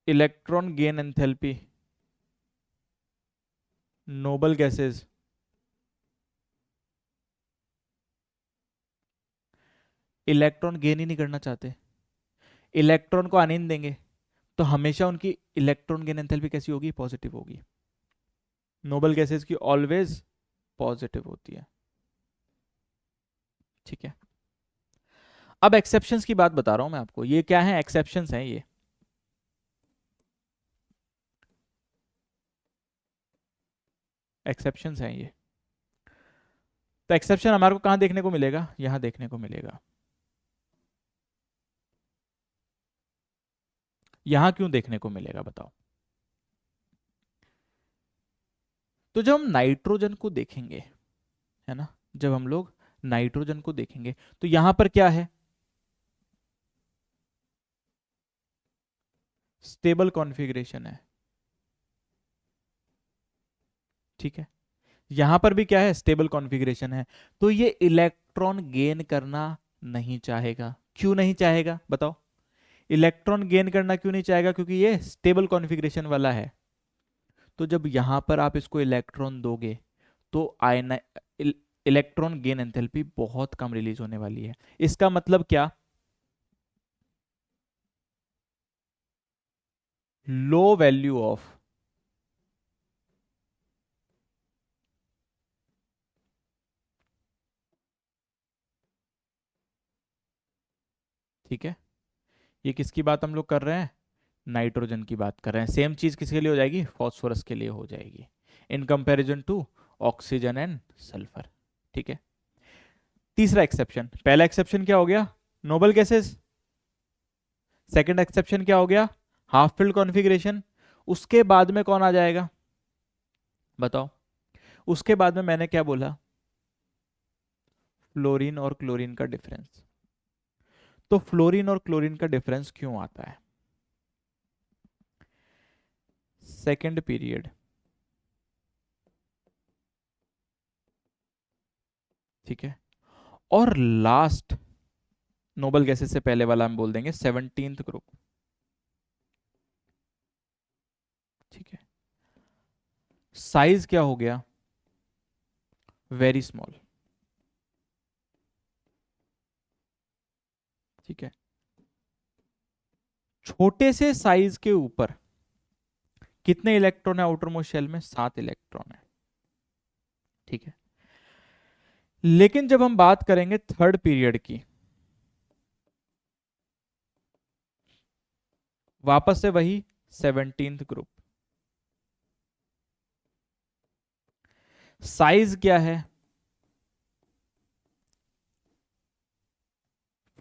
electron gain enthalpy, noble gases, electron gain ही नहीं करना चाहते, इलेक्ट्रॉन को आने नहीं देंगे, तो हमेशा उनकी इलेक्ट्रॉन गेन एंथैल्पी कैसी होगी, पॉजिटिव होगी। नोबल गैसेस की ऑलवेज पॉजिटिव होती है, ठीक है। अब एक्सेप्शंस की बात बता रहा हूं मैं आपको, ये क्या है, एक्सेप्शंस हैं ये। एक्सेप्शंस हैं ये। तो एक्सेप्शन हमारे को कहां देखने को मिलेगा, यहां देखने को मिलेगा। यहां क्यों देखने को मिलेगा बताओ। तो जब हम नाइट्रोजन को देखेंगे, है ना, जब हम लोग नाइट्रोजन को देखेंगे तो यहां पर क्या है, स्टेबल कॉन्फ़िगरेशन है। ठीक है, यहां पर भी क्या है, स्टेबल कॉन्फ़िगरेशन है। तो ये इलेक्ट्रॉन गेन करना नहीं चाहेगा। क्यों नहीं चाहेगा बताओ। इलेक्ट्रॉन गेन करना क्यों नहीं चाहेगा, क्योंकि ये स्टेबल कॉन्फ़िगरेशन वाला है। तो जब यहां पर आप इसको इलेक्ट्रॉन दोगे तो आयन इलेक्ट्रॉन गेन एंथैल्पी बहुत कम रिलीज होने वाली है। इसका मतलब क्या, लो वैल्यू ऑफ, ठीक है, ये किसकी बात हम लोग कर रहे हैं, नाइट्रोजन की बात कर रहे हैं। सेम चीज किसके लिए हो जाएगी, फॉस्फोरस के लिए हो जाएगी, in comparison to oxygen and sulphur. ठीक है, तीसरा एक्सेप्शन, पहला एक्सेप्शन क्या हो गया, नोबल गैसेस। सेकंड एक्सेप्शन क्या हो गया, हाफ फिल्ड कॉन्फ़िगरेशन। उसके बाद में कौन आ जाएगा बताओ। उसके बाद में मैंने क्या बोला, फ्लोरीन और क्लोरीन का डिफरेंस। तो फ्लोरीन और क्लोरीन का डिफरेंस क्यों आता है, सेकंड पीरियड, ठीक है, और लास्ट नोबल गैसेस से पहले वाला हम बोल देंगे 17th ग्रुप। ठीक है, साइज क्या हो गया, वेरी स्मॉल। ठीक है, छोटे से साइज के ऊपर कितने इलेक्ट्रॉन है आउटर मोस्ट शेल में, 7 इलेक्ट्रॉन है। ठीक है, लेकिन जब हम बात करेंगे थर्ड पीरियड की, वापस से वही 17th ग्रुप। साइज क्या है,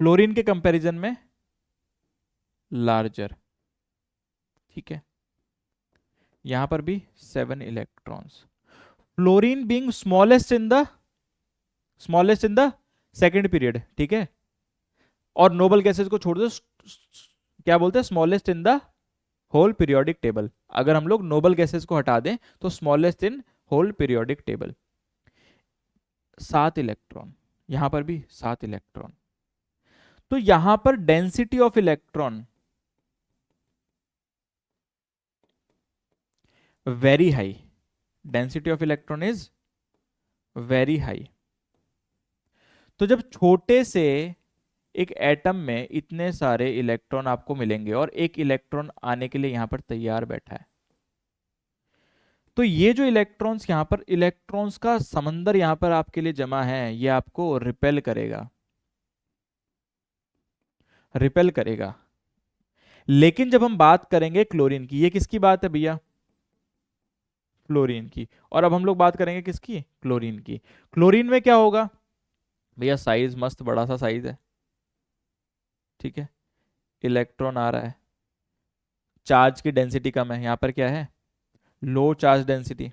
फ्लोरीन के कंपैरिजन में लार्जर। ठीक है, यहां पर भी 7 electrons, fluorine being smallest in the second period. ठीक है, और नोबल गैसेस को छोड़ दो, क्या बोलते हैं, smallest in the whole periodic table. अगर हम लोग नोबल गैसेस को हटा दें तो smallest in whole periodic table. 7 electron, यहां पर भी 7 इलेक्ट्रॉन। तो यहां पर density of electron very high, density of electron is very high. तो जब छोटे से एक एटम में इतने सारे इलेक्ट्रॉन आपको मिलेंगे और एक इलेक्ट्रॉन आने के लिए यहां पर तैयार बैठा है, तो ये जो इलेक्ट्रॉन्स यहां पर, इलेक्ट्रॉन्स का समंदर यहां पर आपके लिए जमा है, ये आपको रिपेल करेगा, रिपेल करेगा। लेकिन जब हम बात करेंगे क्लोरीन की, ये किसकी बात है भैया, फ्लोरीन की। और अब हम लोग बात करेंगे किसकी, क्लोरीन की। क्लोरीन में क्या होगा भैया, साइज मस्त बड़ा सा साइज है। ठीक है, इलेक्ट्रॉन आ रहा है, चार्ज की डेंसिटी कम है, यहां पर क्या है, लो चार्ज डेंसिटी।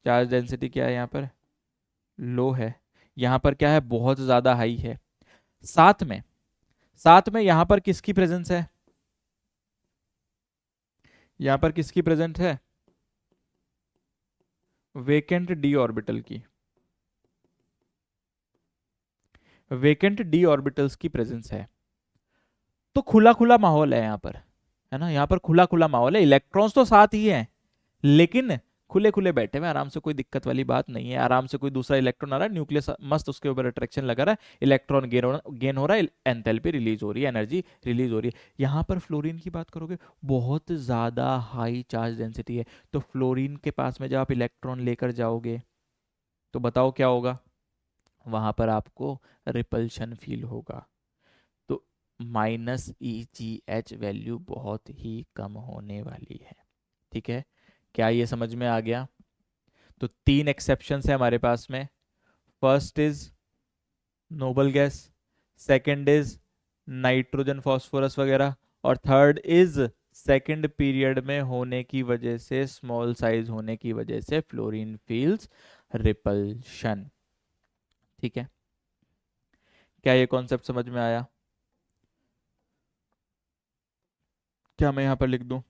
चार्ज डेंसिटी क्या है यहाँ पर, लो है। यहाँ पर क्या है, बहुत ज्यादा हाई है। साथ में, साथ में यहाँ पर किसकी प्रेजेंस है, यहाँ पर किसकी प्रेजेंट है, वेकेंट डी ऑर्बिटल की, वेकेंट डी ऑर्बिटल्स की प्रेजेंस है। तो खुला खुला माहौल है यहाँ पर, है ना, यहाँ पर खुला खुला माहौल है, इलेक्ट्रॉन्स तो साथ ही हैं, लेकिन खुले खुले बैठे हुए आराम से, कोई दिक्कत वाली बात नहीं है। आराम से कोई दूसरा इलेक्ट्रॉन आ रहा है, न्यूक्लियस मस्त उसके ऊपर अट्रैक्शन लगा रहा है, इलेक्ट्रॉन गेन हो रहा है, एंथैल्पी रिलीज हो रही है, एनर्जी रिलीज हो रही है। यहाँ पर फ्लोरीन की बात करोगे, बहुत ज्यादा हाई चार्ज डेंसिटी है। तो फ्लोरीन के पास में जब आप इलेक्ट्रॉन लेकर जाओगे तो बताओ क्या होगा, वहाँ पर आपको रिपल्शन फील होगा। तो -EGH वैल्यू बहुत ही कम होने वाली है। ठीक है, क्या ये समझ में आ गया? तो 3 एक्सेप्शंस है हमारे पास में। First is noble gas, second is nitrogen phosphorus वगैरह, और थर्ड इज सेकंड पीरियड में होने की वजह से, स्मॉल साइज होने की वजह से फ्लोरीन फील्स रिपल्शन। ठीक है, क्या ये कॉन्सेप्ट समझ में आया? क्या मैं यहां पर लिख दूं?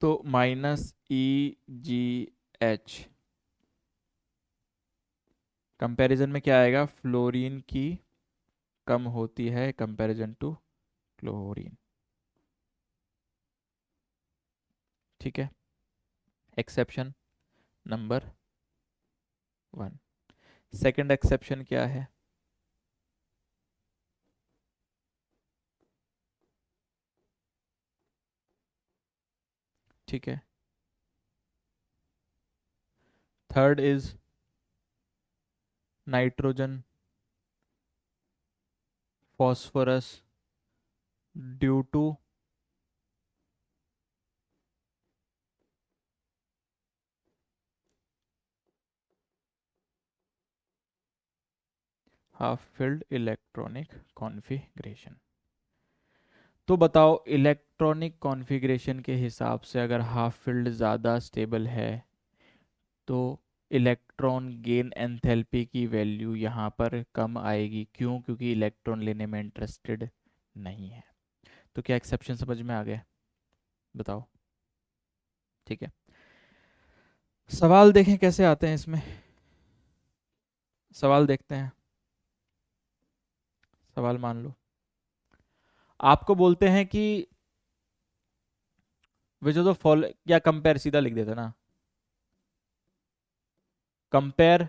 तो -EGH कंपैरिजन में क्या आएगा? फ्लोरीन की कम होती है कंपैरिजन टू क्लोरीन। ठीक है, एक्सेप्शन नंबर 1। सेकंड एक्सेप्शन क्या है? ठीक है, third is nitrogen phosphorus due to half filled electronic configuration. तो बताओ, इलेक्ट्रॉनिक कॉन्फ़िगरेशन के हिसाब से अगर हाफ फिल्ड ज़्यादा स्टेबल है तो इलेक्ट्रॉन गेन एंथैल्पी की वैल्यू यहाँ पर कम आएगी। क्यों? क्योंकि इलेक्ट्रॉन लेने में इंटरेस्टेड नहीं है। तो क्या एक्सेप्शन समझ में आ गया? बताओ। ठीक है, सवाल देखें कैसे आते हैं इसमें। सवाल देखते हैं। सवाल मान लो आपको बोलते हैं कि विच ऑफ द फॉलो, या कंपेयर सीधा लिख देता ना, कंपेयर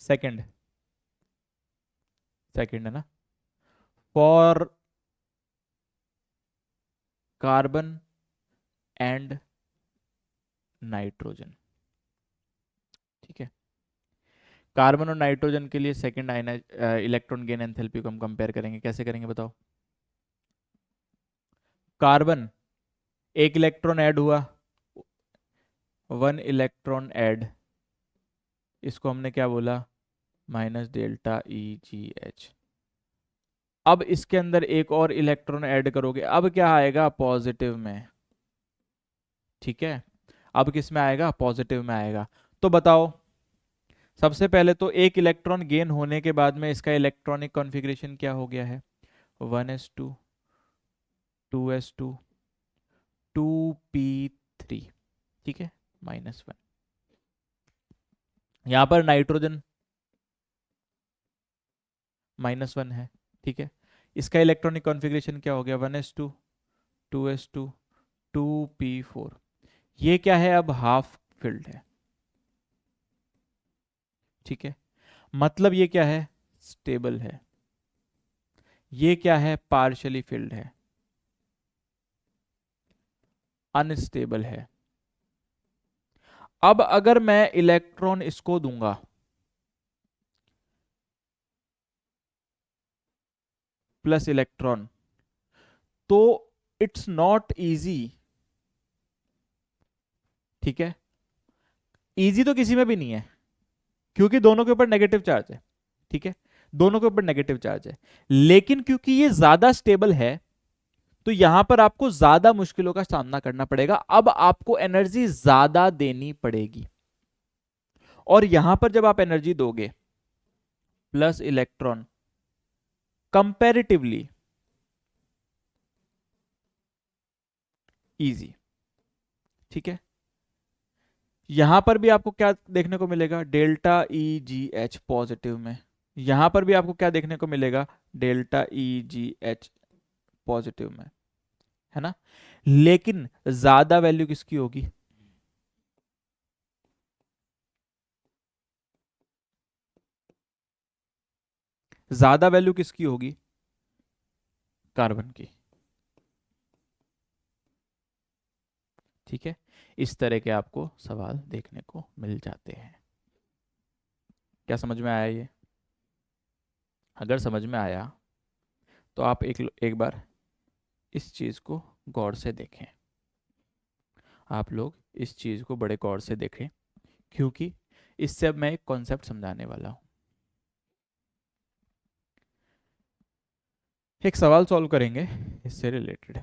सेकंड, सेकंड है ना, फॉर कार्बन एंड नाइट्रोजन। ठीक है, कार्बन और नाइट्रोजन के लिए second ionise electron gain enthalpy को हम कंपेयर करेंगे। कैसे करेंगे बताओ? कार्बन, एक इलेक्ट्रॉन ऐड हुआ, 1 इलेक्ट्रॉन ऐड, इसको हमने क्या बोला? -ΔEGH। अब इसके अंदर एक और इलेक्ट्रॉन ऐड करोगे, अब क्या आएगा? पॉजिटिव में। ठीक है, अब किस में आएगा? पॉजिटिव में आएगा। तो बताओ, सबसे पहले तो एक इलेक्ट्रॉन गेन होने के बाद में इसका इलेक्ट्रॉनिक कॉन्फ़िगरेशन क्या हो गया है? 1s2, 2s2, 2p3। ठीक है, -1। यहां पर नाइट्रोजन -1 है। ठीक है, इसका इलेक्ट्रॉनिक कॉन्फ़िगरेशन क्या हो गया? 1s2, 2s2, 2p4। ये क्या है? अब हाफ फिल्ड है। ठीक है, मतलब ये क्या है? स्टेबल है। ये क्या है? पार्शियली फिल्ड है, अनस्टेबल है। अब अगर मैं इलेक्ट्रॉन इसको दूंगा, प्लस इलेक्ट्रॉन, तो इट्स नॉट इजी। ठीक है, इजी तो किसी में भी नहीं है, क्योंकि दोनों के ऊपर नेगेटिव चार्ज है। ठीक है, दोनों के ऊपर नेगेटिव चार्ज है, लेकिन क्योंकि ये ज्यादा स्टेबल है तो यहां पर आपको ज्यादा मुश्किलों का सामना करना पड़ेगा। अब आपको एनर्जी ज्यादा देनी पड़ेगी, और यहां पर जब आप एनर्जी दोगे प्लस इलेक्ट्रॉन, कंपैरेटिवली इजी। ठीक है, यहां पर भी आपको क्या देखने को मिलेगा? ΔEGH पॉजिटिव में। यहां पर भी आपको क्या देखने को मिलेगा? ΔEGH पॉजिटिव में, है ना। लेकिन ज्यादा वैल्यू किसकी होगी? ज्यादा वैल्यू किसकी होगी? कार्बन की। ठीक है, इस तरह के आपको सवाल देखने को मिल जाते हैं। क्या समझ में आया ये? अगर समझ में आया तो आप एक बार इस चीज़ को गौर से देखें। आप लोग इस चीज़ को बड़े गौर से देखें, क्योंकि इससे अब मैं एक कॉन्सेप्ट समझाने वाला हूँ। एक सवाल सॉल्व करेंगे इससे रिलेटेड।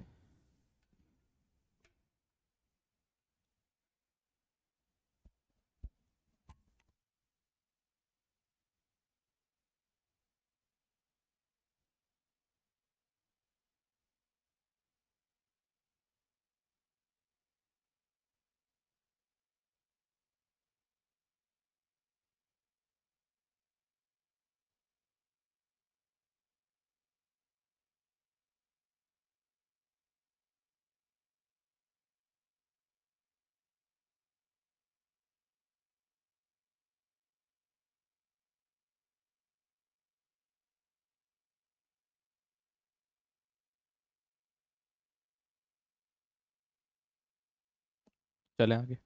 चले आगे,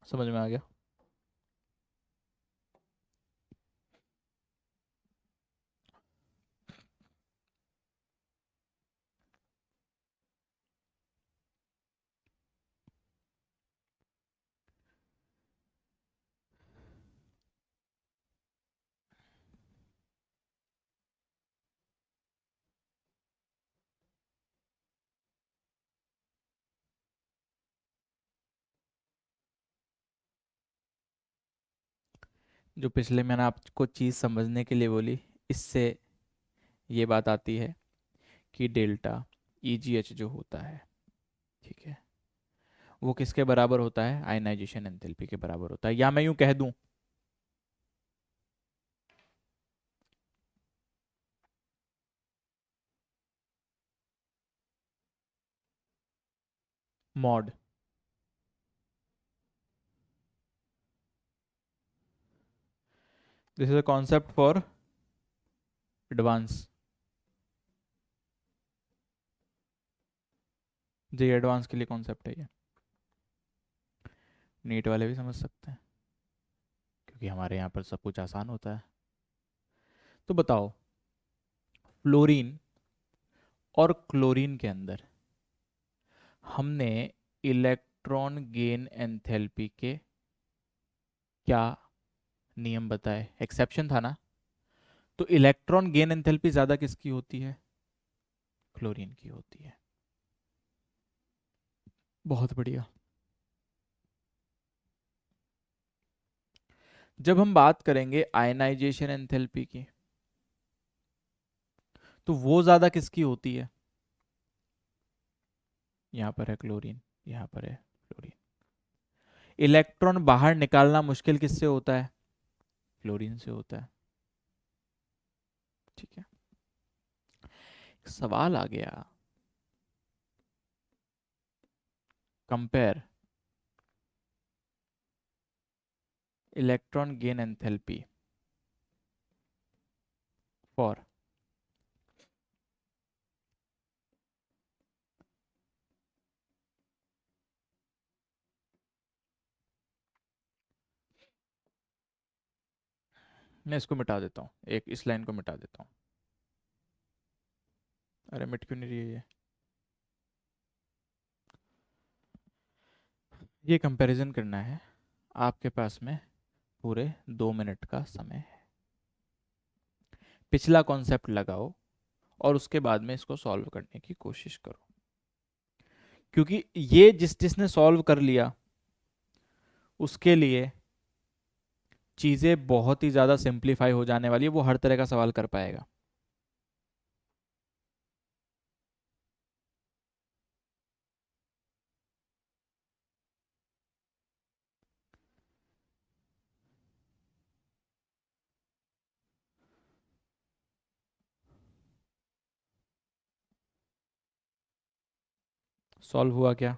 समझ में आ गया? जो पिछले मैंने आपको चीज़ समझने के लिए बोली, इससे ये बात आती है कि डेल्टा EGH जो होता है, ठीक है, वो किसके बराबर होता है? आयनाइजेशन एंथैल्पी के बराबर होता है। या मैं यूं कह दूं, मॉड, this is a concept for advance, JEE advance के लिए कॉन्सेप्ट है ये। नीट वाले भी समझ सकते हैं, क्योंकि हमारे यहाँ पर सब कुछ आसान होता है। तो बताओ, फ्लोरीन और क्लोरीन के अंदर हमने इलेक्ट्रॉन गेन एंथैल्पी के क्या नियम बताए? एक्सेप्शन था ना? तो इलेक्ट्रॉन गेन एंथैल्पी ज्यादा किसकी होती है? क्लोरीन की होती है। बहुत बढ़िया। जब हम बात करेंगे आयनाइजेशन एंथैल्पी की, तो वो ज्यादा किसकी होती है? यहां पर है क्लोरीन, यहां पर है फ्लोरीन। इलेक्ट्रॉन बाहर निकालना मुश्किल किससे होता है? क्लोरीन से होता है। ठीक है, सवाल आ गया, compare electron gain enthalpy for, मैं इसको मिटा देता हूँ, एक इस लाइन को मिटा देता हूँ। अरे मिट क्यों नहीं रही है ये कंपैरिजन करना है। आपके पास में पूरे 2 मिनट का समय है। पिछला कॉन्सेप्ट लगाओ और उसके बाद में इसको सॉल्व करने की कोशिश करो, क्योंकि ये जिसने सॉल्व कर लिया उसके लिए चीज़ें बहुत ही ज़्यादा सिंप्लीफाई हो जाने वाली है, वो हर तरह का सवाल कर पाएगा। सॉल्व हुआ क्या?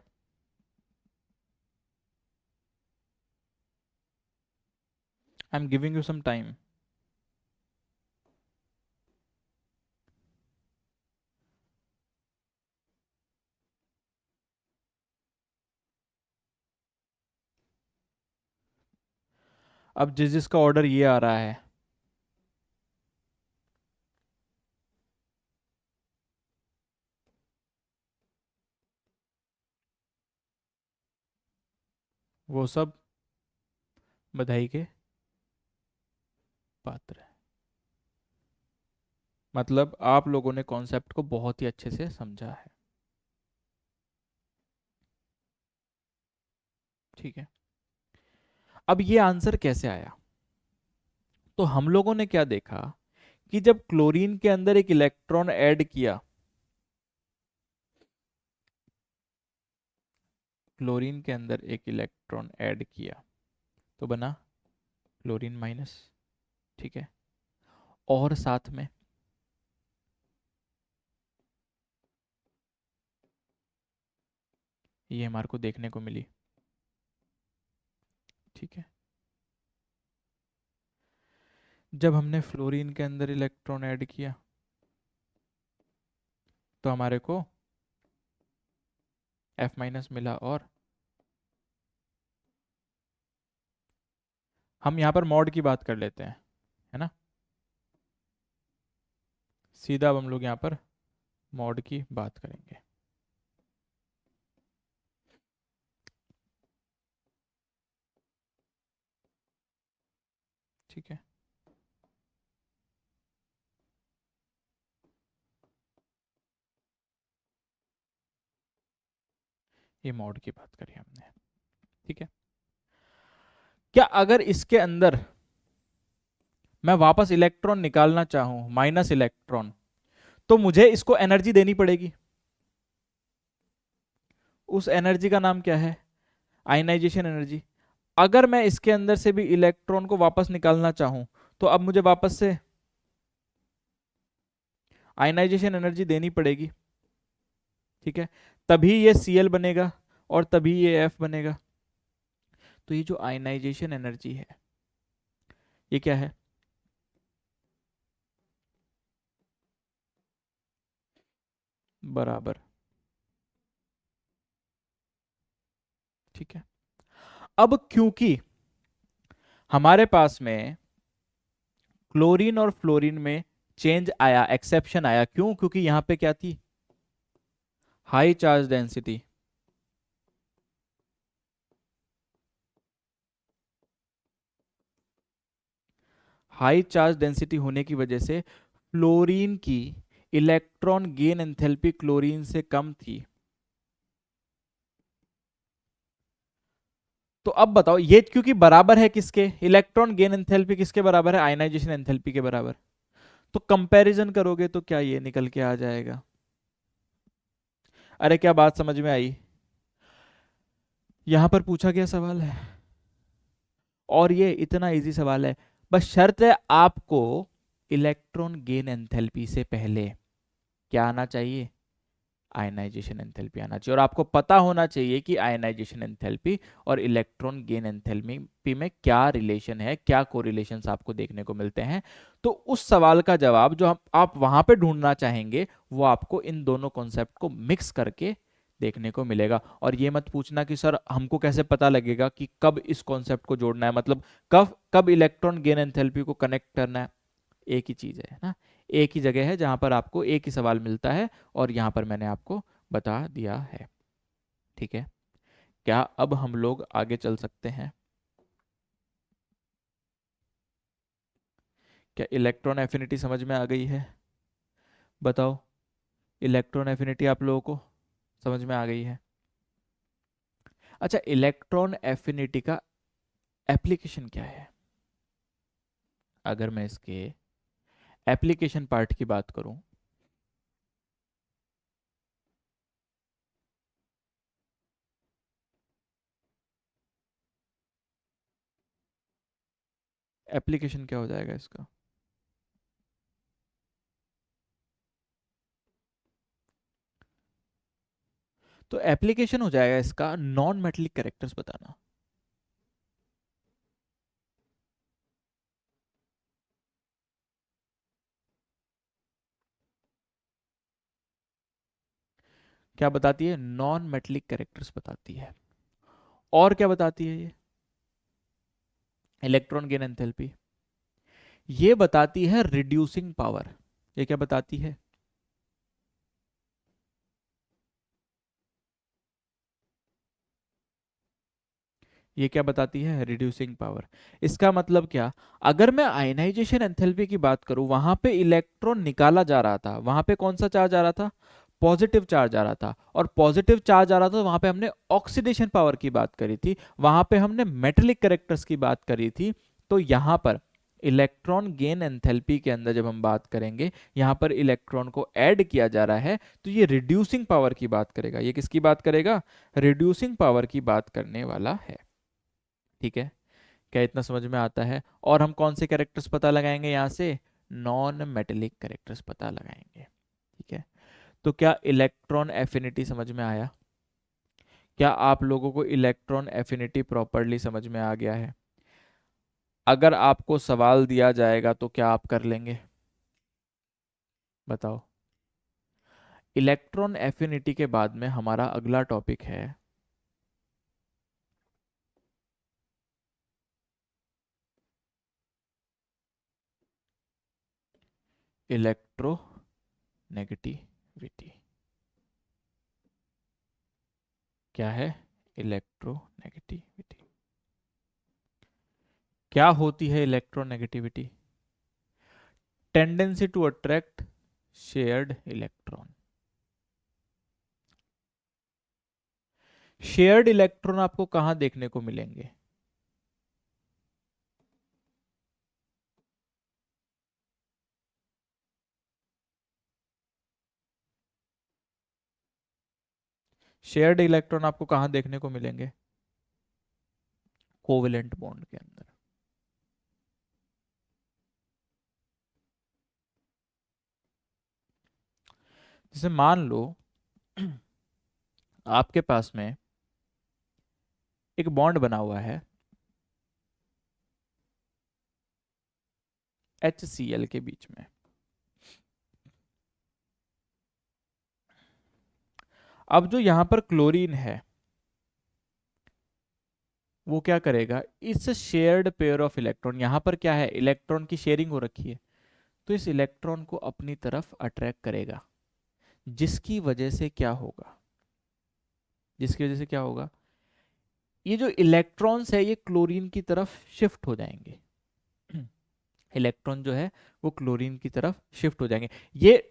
I am giving you some time. अब जिस जिसका ऑर्डर ये आ रहा है, वो सब बधाई के पात्र है। मतलब आप लोगों ने कॉन्सेप्ट को बहुत ही अच्छे से समझा है। ठीक है, अब ये आंसर कैसे आया? तो हम लोगों ने क्या देखा कि जब क्लोरीन के अंदर एक इलेक्ट्रॉन ऐड किया, क्लोरीन के अंदर एक इलेक्ट्रॉन ऐड किया तो बना क्लोरीन माइनस। ठीक है, और साथ में ये हमारे को देखने को मिली। ठीक है, जब हमने फ्लोरीन के अंदर इलेक्ट्रॉन ऐड किया तो हमारे को F माइनस मिला, और हम यहाँ पर मॉड की बात कर लेते हैं, है ना। सीधा अब हम लोग यहाँ पर मॉड की बात करेंगे। ठीक है, ये मॉड की बात करी हमने। ठीक है, क्या अगर इसके अंदर मैं वापस इलेक्ट्रॉन निकालना चाहूं, माइनस इलेक्ट्रॉन, तो मुझे इसको एनर्जी देनी पड़ेगी। उस एनर्जी का नाम क्या है? Ionisation energy. अगर मैं इसके अंदर से भी इलेक्ट्रॉन को वापस निकालना चाहूं तो अब मुझे वापस से आयनाइजेशन एनर्जी देनी पड़ेगी। ठीक है, तभी ये Cl बनेगा और तभी ये F बनेगा। तो ये जो आयनाइजेशन एनर्जी है ये क्या है? बराबर। ठीक है, अब क्योंकि हमारे पास में क्लोरीन और फ्लोरीन में चेंज आया, एक्सेप्शन आया, क्यों? क्योंकि यहां पे क्या थी? High charge density. High charge density होने की वजह से फ्लोरीन की इलेक्ट्रॉन गेन एंथैल्पी क्लोरीन से कम थी। तो अब बताओ, ये क्योंकि बराबर है किसके? इलेक्ट्रॉन गेन एंथैल्पी किसके बराबर है? आयनाइजेशन एंथैल्पी के बराबर। तो कंपैरिजन करोगे तो क्या ये निकल के आ जाएगा? अरे क्या बात समझ में आई? यहां पर पूछा गया सवाल है और ये इतना इजी सवाल है। बस शर्त है आपको इलेक्ट्रॉन गेन एंथैल्पी से पहले क्या आना चाहिए? आयनाइजेशन एंथैल्पी आना चाहिए। और आपको पता होना चाहिए कि आयनाइजेशन एंथैल्पी और इलेक्ट्रॉन गेन एंथैल्पी में क्या रिलेशन है, क्या कोरिलेशंस आपको देखने को मिलते हैं। तो उस सवाल का जवाब जो आप वहां पे ढूंढना चाहेंगे वो आपको इन दोनों कॉन्सेप्ट को मिक्स करके देखने को मिलेगा। और ये मत पूछना कि सर हमको कैसे पता लगेगा कि कब इस कॉन्सेप्ट को जोड़ना है, मतलब कब कब इलेक्ट्रॉन गेन एंथैल्पी को कनेक्ट करना है। एक ही चीज है ना, एक ही जगह है जहां पर आपको एक ही सवाल मिलता है, और यहां पर मैंने आपको बता दिया है। ठीक है, क्या अब हम लोग आगे चल सकते हैं? क्या इलेक्ट्रॉन एफिनिटी समझ में आ गई है? बताओ, इलेक्ट्रॉन एफिनिटी आप लोगों को समझ में आ गई है? अच्छा, इलेक्ट्रॉन एफिनिटी का एप्लीकेशन क्या है? अगर मैं इसके एप्लीकेशन पार्ट की बात करूं, एप्लीकेशन क्या हो जाएगा इसका? तो एप्लीकेशन हो जाएगा इसका नॉन मेटेलिक कैरेक्टर्स बताना। क्या बताती है? नॉन मेटेलिक कैरेक्टर्स बताती है। और क्या बताती है ये? इलेक्ट्रॉन गेन एंथैल्पी ये बताती है रिड्यूसिंग पावर। ये क्या बताती है? ये क्या बताती है? Reducing power. इसका मतलब क्या? अगर मैं आयनाइजेशन एंथैल्पी की बात करूं, वहां पे इलेक्ट्रॉन निकाला जा रहा था, वहां पे कौन सा चार्ज आ रहा था? पॉजिटिव चार्ज आ रहा था। और पॉजिटिव चार्ज आ रहा था तो वहां पे हमने ऑक्सीडेशन पावर की बात करी थी, वहां पे हमने मेटेलिक कैरेक्टर्स की बात करी थी। तो यहां पर इलेक्ट्रॉन गेन एंथैल्पी के अंदर जब हम बात करेंगे, यहां पर इलेक्ट्रॉन को ऐड किया जा रहा है, तो ये रिड्यूसिंग पावर की बात करेगा। ये किसकी बात करेगा? रिड्यूसिंग पावर की बात करने वाला है। ठीक है, क्या इतना समझ में आता है? और हम कौन से कैरेक्टर्स पता लगाएंगे यहां से? नॉन मेटेलिक कैरेक्टर्स पता लगाएंगे। ठीक है, तो क्या इलेक्ट्रॉन एफिनिटी समझ में आया? क्या आप लोगों को इलेक्ट्रॉन एफिनिटी प्रॉपरली समझ में आ गया है? अगर आपको सवाल दिया जाएगा तो क्या आप कर लेंगे? बताओ। इलेक्ट्रॉन एफिनिटी के बाद में हमारा अगला टॉपिक है इलेक्ट्रो नेगेटिविटी। क्या है इलेक्ट्रोनेगेटिविटी? क्या होती है electronegativity? Tendency to attract shared electron. Shared electron आपको कहां देखने को मिलेंगे? शेयर्ड इलेक्ट्रॉन आपको कहां देखने को मिलेंगे? कोवेलेंट बॉन्ड के अंदर। जैसे मान लो आपके पास में एक बॉन्ड बना हुआ है HCl के बीच में। अब जो यहां पर क्लोरीन है वो क्या करेगा? इस शेयर्ड पेयर ऑफ इलेक्ट्रॉन, यहां पर क्या है? इलेक्ट्रॉन की शेयरिंग हो रखी है, तो इस इलेक्ट्रॉन को अपनी तरफ अट्रैक्ट करेगा। जिसकी वजह से क्या होगा? जिसकी वजह से क्या होगा? ये जो इलेक्ट्रॉन्स है ये क्लोरीन की तरफ शिफ्ट हो जाएंगे। इलेक्ट्रॉन जो है वो क्लोरीन की तरफ शिफ्ट हो जाएंगे। ये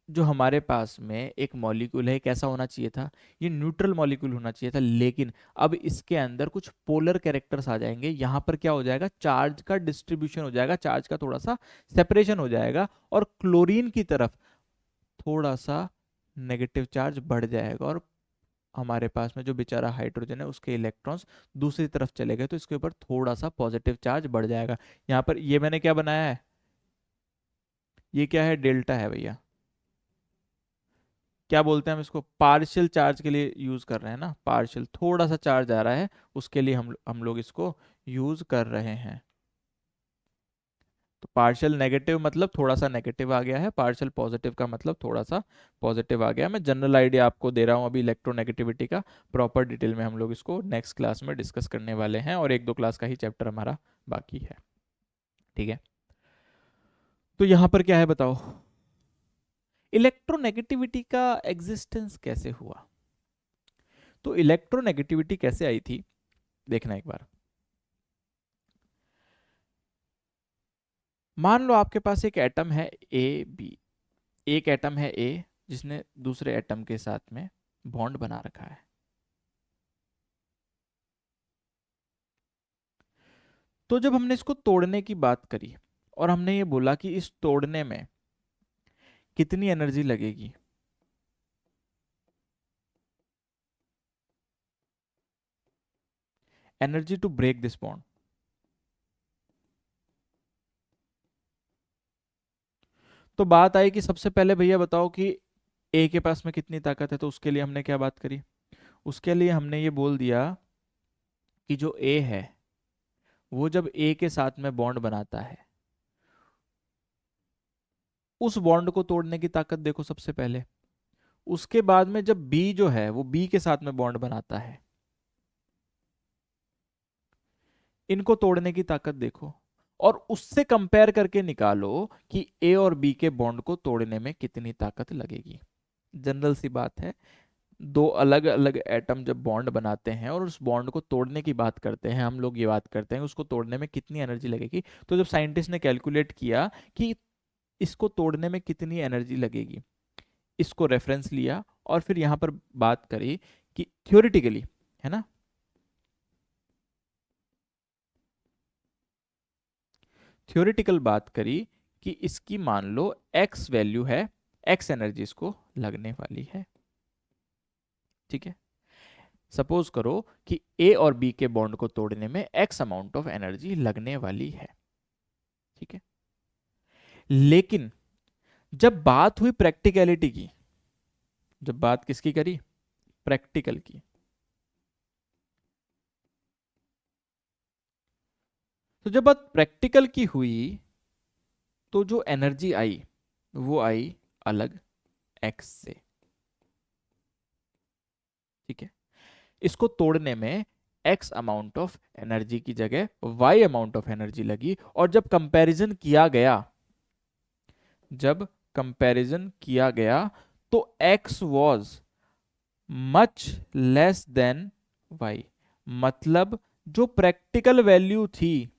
जो हमारे पास में एक मॉलिक्यूल है कैसा होना चाहिए था? ये न्यूट्रल मॉलिक्यूल होना चाहिए था, लेकिन अब इसके अंदर कुछ पोलर कैरेक्टर्स आ जाएंगे। यहां पर क्या हो जाएगा? चार्ज का डिस्ट्रीब्यूशन हो जाएगा, चार्ज का थोड़ा सा सेपरेशन हो जाएगा, और क्लोरीन की तरफ थोड़ा सा नेगेटिव चार्ज बढ़ जाएगा, और हमारे पास में जो बेचारा हाइड्रोजन है उसके इलेक्ट्रॉन्स दूसरी तरफ चले गए, तो इसके ऊपर थोड़ा सा पॉजिटिव चार्ज बढ़ जाएगा। यहाँ पर ये मैंने क्या बनाया है? ये क्या है? डेल्टा है भैया। क्या बोलते हैं हम इसको? पार्शियल चार्ज के लिए यूज कर रहे हैं ना, पार्शियल थोड़ा सा चार्ज आ रहा है उसके लिए हम लोग इसको यूज कर रहे हैं। तो पार्शियल नेगेटिव मतलब थोड़ा सा नेगेटिव आ गया है, पार्शियल पॉजिटिव का मतलब थोड़ा सा पॉजिटिव आ गया। मैं जनरल आइडिया आपको दे रहा हूँ अभी इलेक्ट्रोनेगेटिविटी का। प्रॉपर डिटेल में हम लोग इसको नेक्स्ट क्लास में डिस्कस करने वाले हैं, और एक दो क्लास का ही चैप्टर हमारा बाकी है। ठीक है, तो यहां पर क्या है बताओ? इलेक्ट्रोनेगेटिविटी का एग्जिस्टेंस कैसे हुआ? तो इलेक्ट्रोनेगेटिविटी कैसे आई थी, देखना एक बार। मान लो आपके पास एक एटम है ए बी। एक एटम है ए जिसने दूसरे एटम के साथ में बॉन्ड बना रखा है। तो जब हमने इसको तोड़ने की बात करी और हमने ये बोला कि इस तोड़ने में कितनी एनर्जी लगेगी, energy to break this bond, तो बात आई कि सबसे पहले भैया बताओ कि ए के पास में कितनी ताकत है। तो उसके लिए हमने क्या बात करी? उसके लिए हमने ये बोल दिया कि जो ए है वो जब ए के साथ में बॉन्ड बनाता है, उस बॉन्ड को तोड़ने की ताकत देखो सबसे पहले। उसके बाद में जब बी जो है वो बी के साथ में बॉन्ड बनाता है, इनको तोड़ने की ताकत देखो और उससे कंपेयर करके निकालो कि ए और बी के बॉन्ड को तोड़ने में कितनी ताकत लगेगी। जनरल सी बात है, दो अलग अलग एटम जब बॉन्ड बनाते हैं और उस बॉन्ड को तोड़ने की बात करते हैं, हम लोग ये बात करते हैं उसको तोड़ने में कितनी एनर्जी लगेगी। तो जब साइंटिस्ट ने कैलकुलेट किया कि इसको तोड़ने में कितनी एनर्जी लगेगी, इसको रेफरेंस लिया और फिर यहां पर बात करी कि थ्योरेटिकली, है ना, थ्योरेटिकल बात करी कि इसकी मान लो एक्स वैल्यू है, एक्स एनर्जी इसको लगने वाली है। ठीक है, सपोज करो कि ए और बी के बॉन्ड को तोड़ने में एक्स अमाउंट ऑफ एनर्जी लगने वाली है। ठीक है, लेकिन जब बात हुई प्रैक्टिकलिटी की, जब बात किसकी करी, प्रैक्टिकल की, तो जब बात प्रैक्टिकल की हुई तो जो एनर्जी आई वो आई अलग एक्स से। ठीक है, इसको तोड़ने में एक्स अमाउंट ऑफ एनर्जी की जगह वाई अमाउंट ऑफ एनर्जी लगी, और जब कंपैरिजन किया गया, जब कंपैरिजन किया गया तो X was much less than Y. मतलब जो प्रैक्टिकल वैल्यू थी,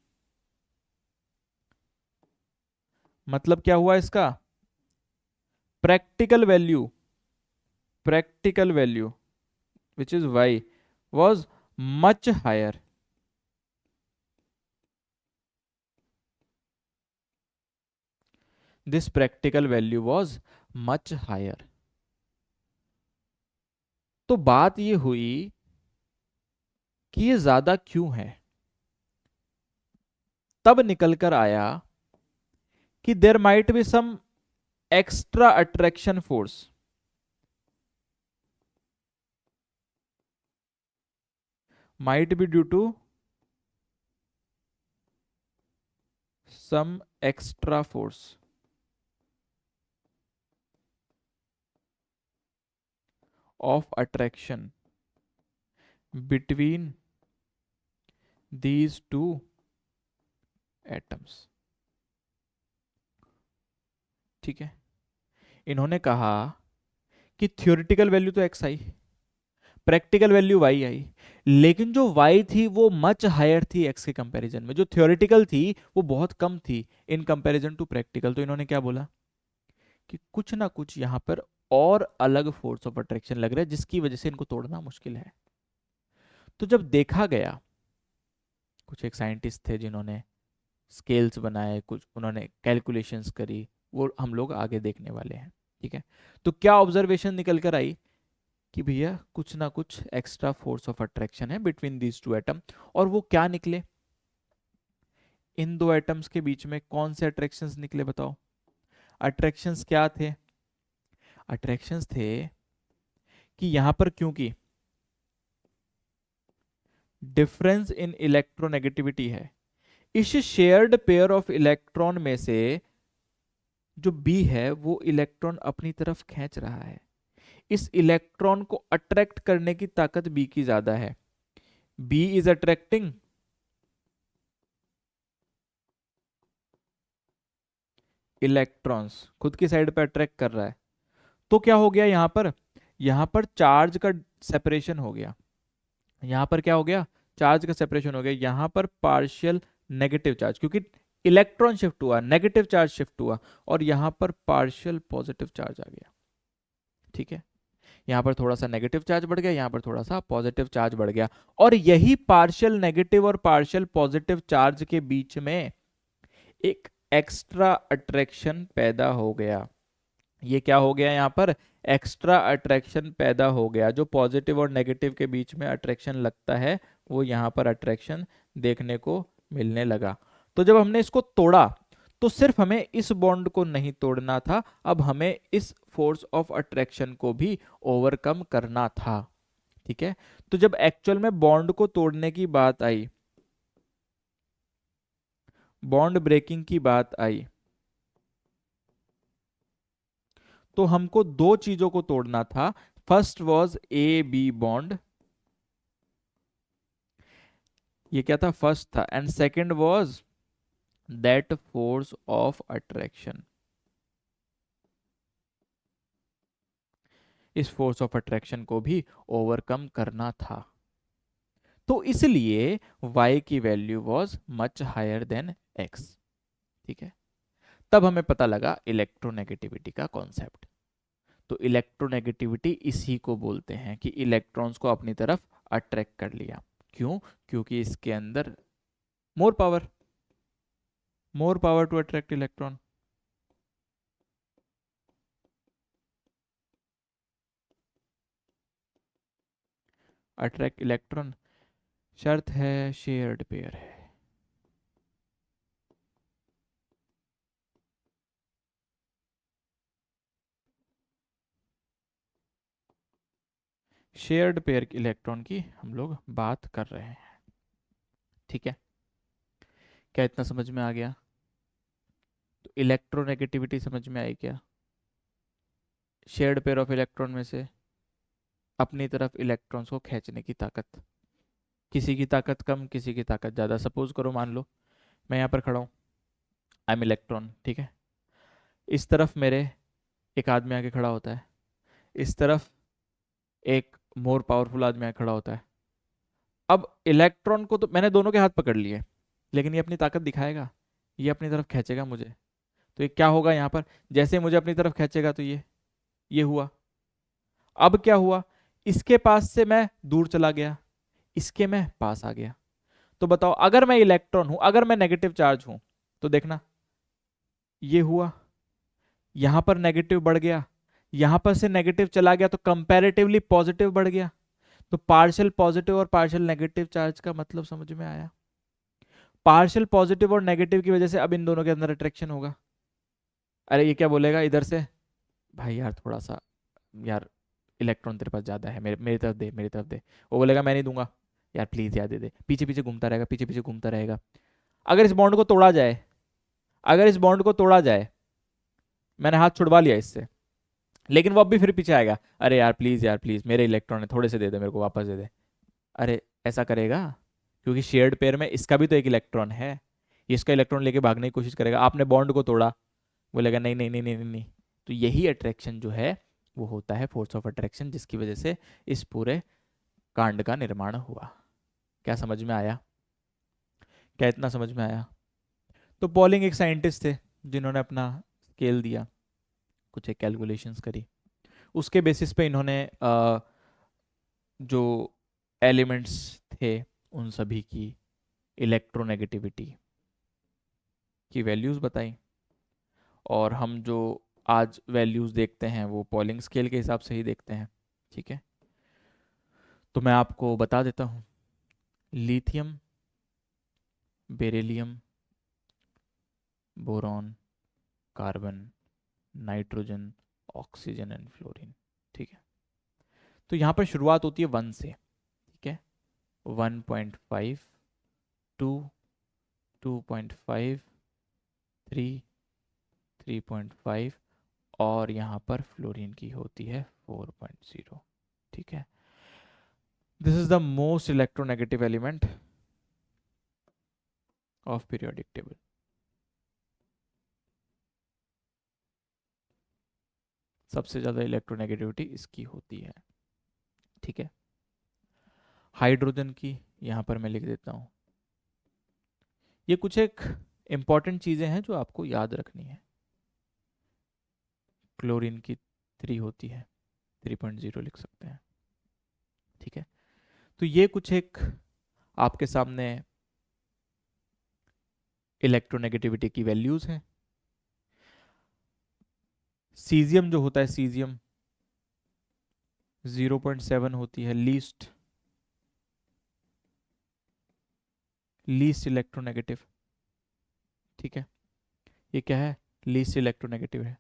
मतलब क्या हुआ इसका, practical value, practical value which is y was much higher, this practical value was much higher। तो बात ये हुई कि ये ज्यादा क्यों है, तब निकल कर आया कि there might be some extra attraction force, might be due to some extra force of attraction between these two atoms। ठीक है, इन्होंने कहा कि थ्योरेटिकल वैल्यू तो एक्स आई, प्रैक्टिकल वैल्यू वाई आई, लेकिन जो वाई थी वो मच हायर थी एक्स के कंपैरिजन में, जो थ्योरेटिकल थी वो बहुत कम थी इन कंपैरिजन टू प्रैक्टिकल। तो इन्होंने क्या बोला कि कुछ ना कुछ यहां पर और अलग फोर्स ऑफ अट्रैक्शन लग रहा है जिसकी वजह से इनको तोड़ना मुश्किल है। तो जब देखा गया, कुछ एक साइंटिस्ट थे जिन्होंने स्केल्स बनाए, कुछ उन्होंने कैलकुलेशंस करी, वो हम लोग आगे देखने वाले हैं। ठीक है, तो क्या ऑब्जर्वेशन निकल कर आई कि भैया कुछ ना कुछ एक्स्ट्रा फोर्स ऑफ अट्रैक्शन है बिटवीन दीज टू एटम। और वो क्या निकले, इन दो एटम्स के बीच में कौन से अट्रैक्शंस निकले बताओ। अट्रैक्शंस क्या थे, अट्रैक्शंस थे कि यहां पर क्योंकि डिफरेंस इन इलेक्ट्रोनेगेटिविटी है, इस शेयर्ड पेयर ऑफ इलेक्ट्रॉन में से जो बी है वो इलेक्ट्रॉन अपनी तरफ खींच रहा है, इस इलेक्ट्रॉन को अट्रैक्ट करने की ताकत बी की ज्यादा है। बी इज अट्रैक्टिंग इलेक्ट्रॉन्स, खुद की साइड पे अट्रैक्ट कर रहा है। तो क्या हो गया यहां पर चार्ज का सेपरेशन हो गया, यहां पर क्या हो गया, चार्ज का सेपरेशन हो गया, यहां पर पार्शियल नेगेटिव चार्ज, क्योंकि इलेक्ट्रॉन शिफ्ट हुआ, नेगेटिव चार्ज शिफ्ट हुआ, और यहां पर पार्शियल पॉजिटिव चार्ज आ गया। ठीक है, यहां पर थोड़ा सा नेगेटिव चार्ज बढ़ गया, यहां पर थोड़ा सा पॉजिटिव चार्ज बढ़ गया, और यही पार्शियल नेगेटिव और पार्शियल पॉजिटिव चार्ज के बीच में एक एक्स्ट्रा अट्रैक्शन पैदा हो गया। ये क्या हो गया, यहां पर एक्स्ट्रा अट्रैक्शन पैदा हो गया। जो पॉजिटिव और नेगेटिव के बीच में अट्रैक्शन लगता है वो यहां पर अट्रैक्शन देखने को मिलने लगा। तो जब हमने इसको तोड़ा तो सिर्फ हमें इस बॉन्ड को नहीं तोड़ना था, अब हमें इस फोर्स ऑफ अट्रैक्शन को भी ओवरकम करना था। ठीक है, तो जब एक्चुअल में बॉन्ड को तोड़ने की बात आई, बॉन्ड ब्रेकिंग की बात आई, तो हमको दो चीजों को तोड़ना था। First was A B bond, ये क्या था, फर्स्ट था, and second was that force of attraction. इस फोर्स ऑफ अट्रैक्शन को भी ओवरकम करना था, तो इसलिए y की value was much higher than x। ठीक है, तब हमें पता लगा इलेक्ट्रोनेगेटिविटी का कॉन्सेप्ट। तो इलेक्ट्रोनेगेटिविटी इसी को बोलते हैं कि इलेक्ट्रॉन्स को अपनी तरफ अट्रैक्ट कर लिया। क्यों? क्योंकि इसके अंदर more power, more power to attract electron. Attract electron, शर्त है शेयर्ड पेयर है। शेयर्ड पेयर इलेक्ट्रॉन की हम लोग बात कर रहे हैं। ठीक है, क्या इतना समझ में आ गया? तो इलेक्ट्रोनेगेटिविटी समझ में आई क्या? शेयर्ड पेयर ऑफ इलेक्ट्रॉन में से अपनी तरफ इलेक्ट्रॉन्स को खींचने की ताकत, किसी की ताकत कम, किसी की ताकत ज़्यादा। सपोज करो, मान लो मैं यहाँ पर खड़ा हूँ, आई एम इलेक्ट्रॉन। ठीक है, इस तरफ मेरे एक आदमी आके खड़ा होता है, इस तरफ एक मोर पावरफुल आदमी आके खड़ा होता है। अब इलेक्ट्रॉन को तो मैंने दोनों के हाथ पकड़ लिए, लेकिन ये अपनी ताकत दिखाएगा, ये अपनी तरफ खींचेगा मुझे। तो ये क्या होगा यहाँ पर, जैसे मुझे अपनी तरफ खींचेगा तो ये हुआ। अब क्या हुआ, इसके पास से मैं दूर चला गया, इसके मैं पास आ गया। तो बताओ, अगर मैं इलेक्ट्रॉन हूं, अगर मैं नेगेटिव चार्ज हूं, तो देखना ये हुआ, यहां पर नेगेटिव बढ़ गया, यहां पर से नेगेटिव चला गया, तो कंपैरेटिवली पॉजिटिव बढ़ गया। तो पार्शियल पॉजिटिव और पार्शियल नेगेटिव चार्ज का मतलब समझ में आया? पार्शियल पॉजिटिव और नेगेटिव की वजह से अब इन दोनों के अंदर अट्रैक्शन होगा। अरे ये क्या बोलेगा इधर से, भाई यार थोड़ा सा, यार इलेक्ट्रॉन तेरे पास ज्यादा है, मेरे मेरी तरफ दे, मेरी तरफ दे। वो बोलेगा मैं नहीं दूंगा, यार प्लीज यार दे दे। पीछे पीछे घूमता रहेगा, पीछे पीछे घूमता रहेगा। अगर इस बॉन्ड को तोड़ा जाए, अगर इस बॉन्ड को तोड़ा जाए, मैंने हाथ छुड़वा लिया इससे, लेकिन वो अब भी फिर पीछे आएगा, अरे यार प्लीज मेरे इलेक्ट्रॉन है, थोड़े से दे दे, मेरे को वापस दे दे। अरे ऐसा करेगा, क्योंकि शेयर्ड पेयर में इसका भी तो एक इलेक्ट्रॉन है, ये इसका इलेक्ट्रॉन लेके भागने की कोशिश करेगा। आपने बॉन्ड को तोड़ा, बोलेगा नहीं नहीं नहीं नहीं नहीं नहीं। तो यही अट्रैक्शन जो है वो होता है फोर्स ऑफ अट्रैक्शन, जिसकी वजह से इस पूरे कांड का निर्माण हुआ। क्या समझ में आया? क्या इतना समझ में आया? तो पॉलिंग एक साइंटिस्ट थे जिन्होंने अपना स्केल दिया, कुछ एक कैलकुलेशंस करी, उसके बेसिस पे इन्होंने जो एलिमेंट्स थे उन सभी की इलेक्ट्रोनेगेटिविटी की वैल्यूज़ बताई। और हम जो आज वैल्यूज़ देखते हैं वो पॉलिंग स्केल के हिसाब से ही देखते हैं। ठीक है, तो मैं आपको बता देता हूँ। Lithium, beryllium, boron, carbon, nitrogen, oxygen and fluorine. ठीक है, तो यहाँ पर शुरुआत होती है 1 से। ठीक है, 1.5, 2, 2.5, 3, 3.5, और यहाँ पर फ्लोरीन की होती है 4.0। ठीक है, this is the most electronegative element of periodic table. सबसे ज़्यादा इलेक्ट्रोनेगेटिविटी इसकी होती है। ठीक है, हाइड्रोजन की यहाँ पर मैं लिख देता हूँ। ये कुछ एक इंपॉर्टेंट चीज़ें हैं जो आपको याद रखनी है। क्लोरीन की 3 होती है, 3.0 लिख सकते हैं। ठीक है, तो ये कुछ एक आपके सामने इलेक्ट्रोनेगेटिविटी की वैल्यूज हैं। सीजियम जो होता है, सीजियम 0.7 होती है, लीस्ट लीस्ट इलेक्ट्रोनेगेटिव। ठीक है, ये क्या है, लीस्ट इलेक्ट्रोनेगेटिव है।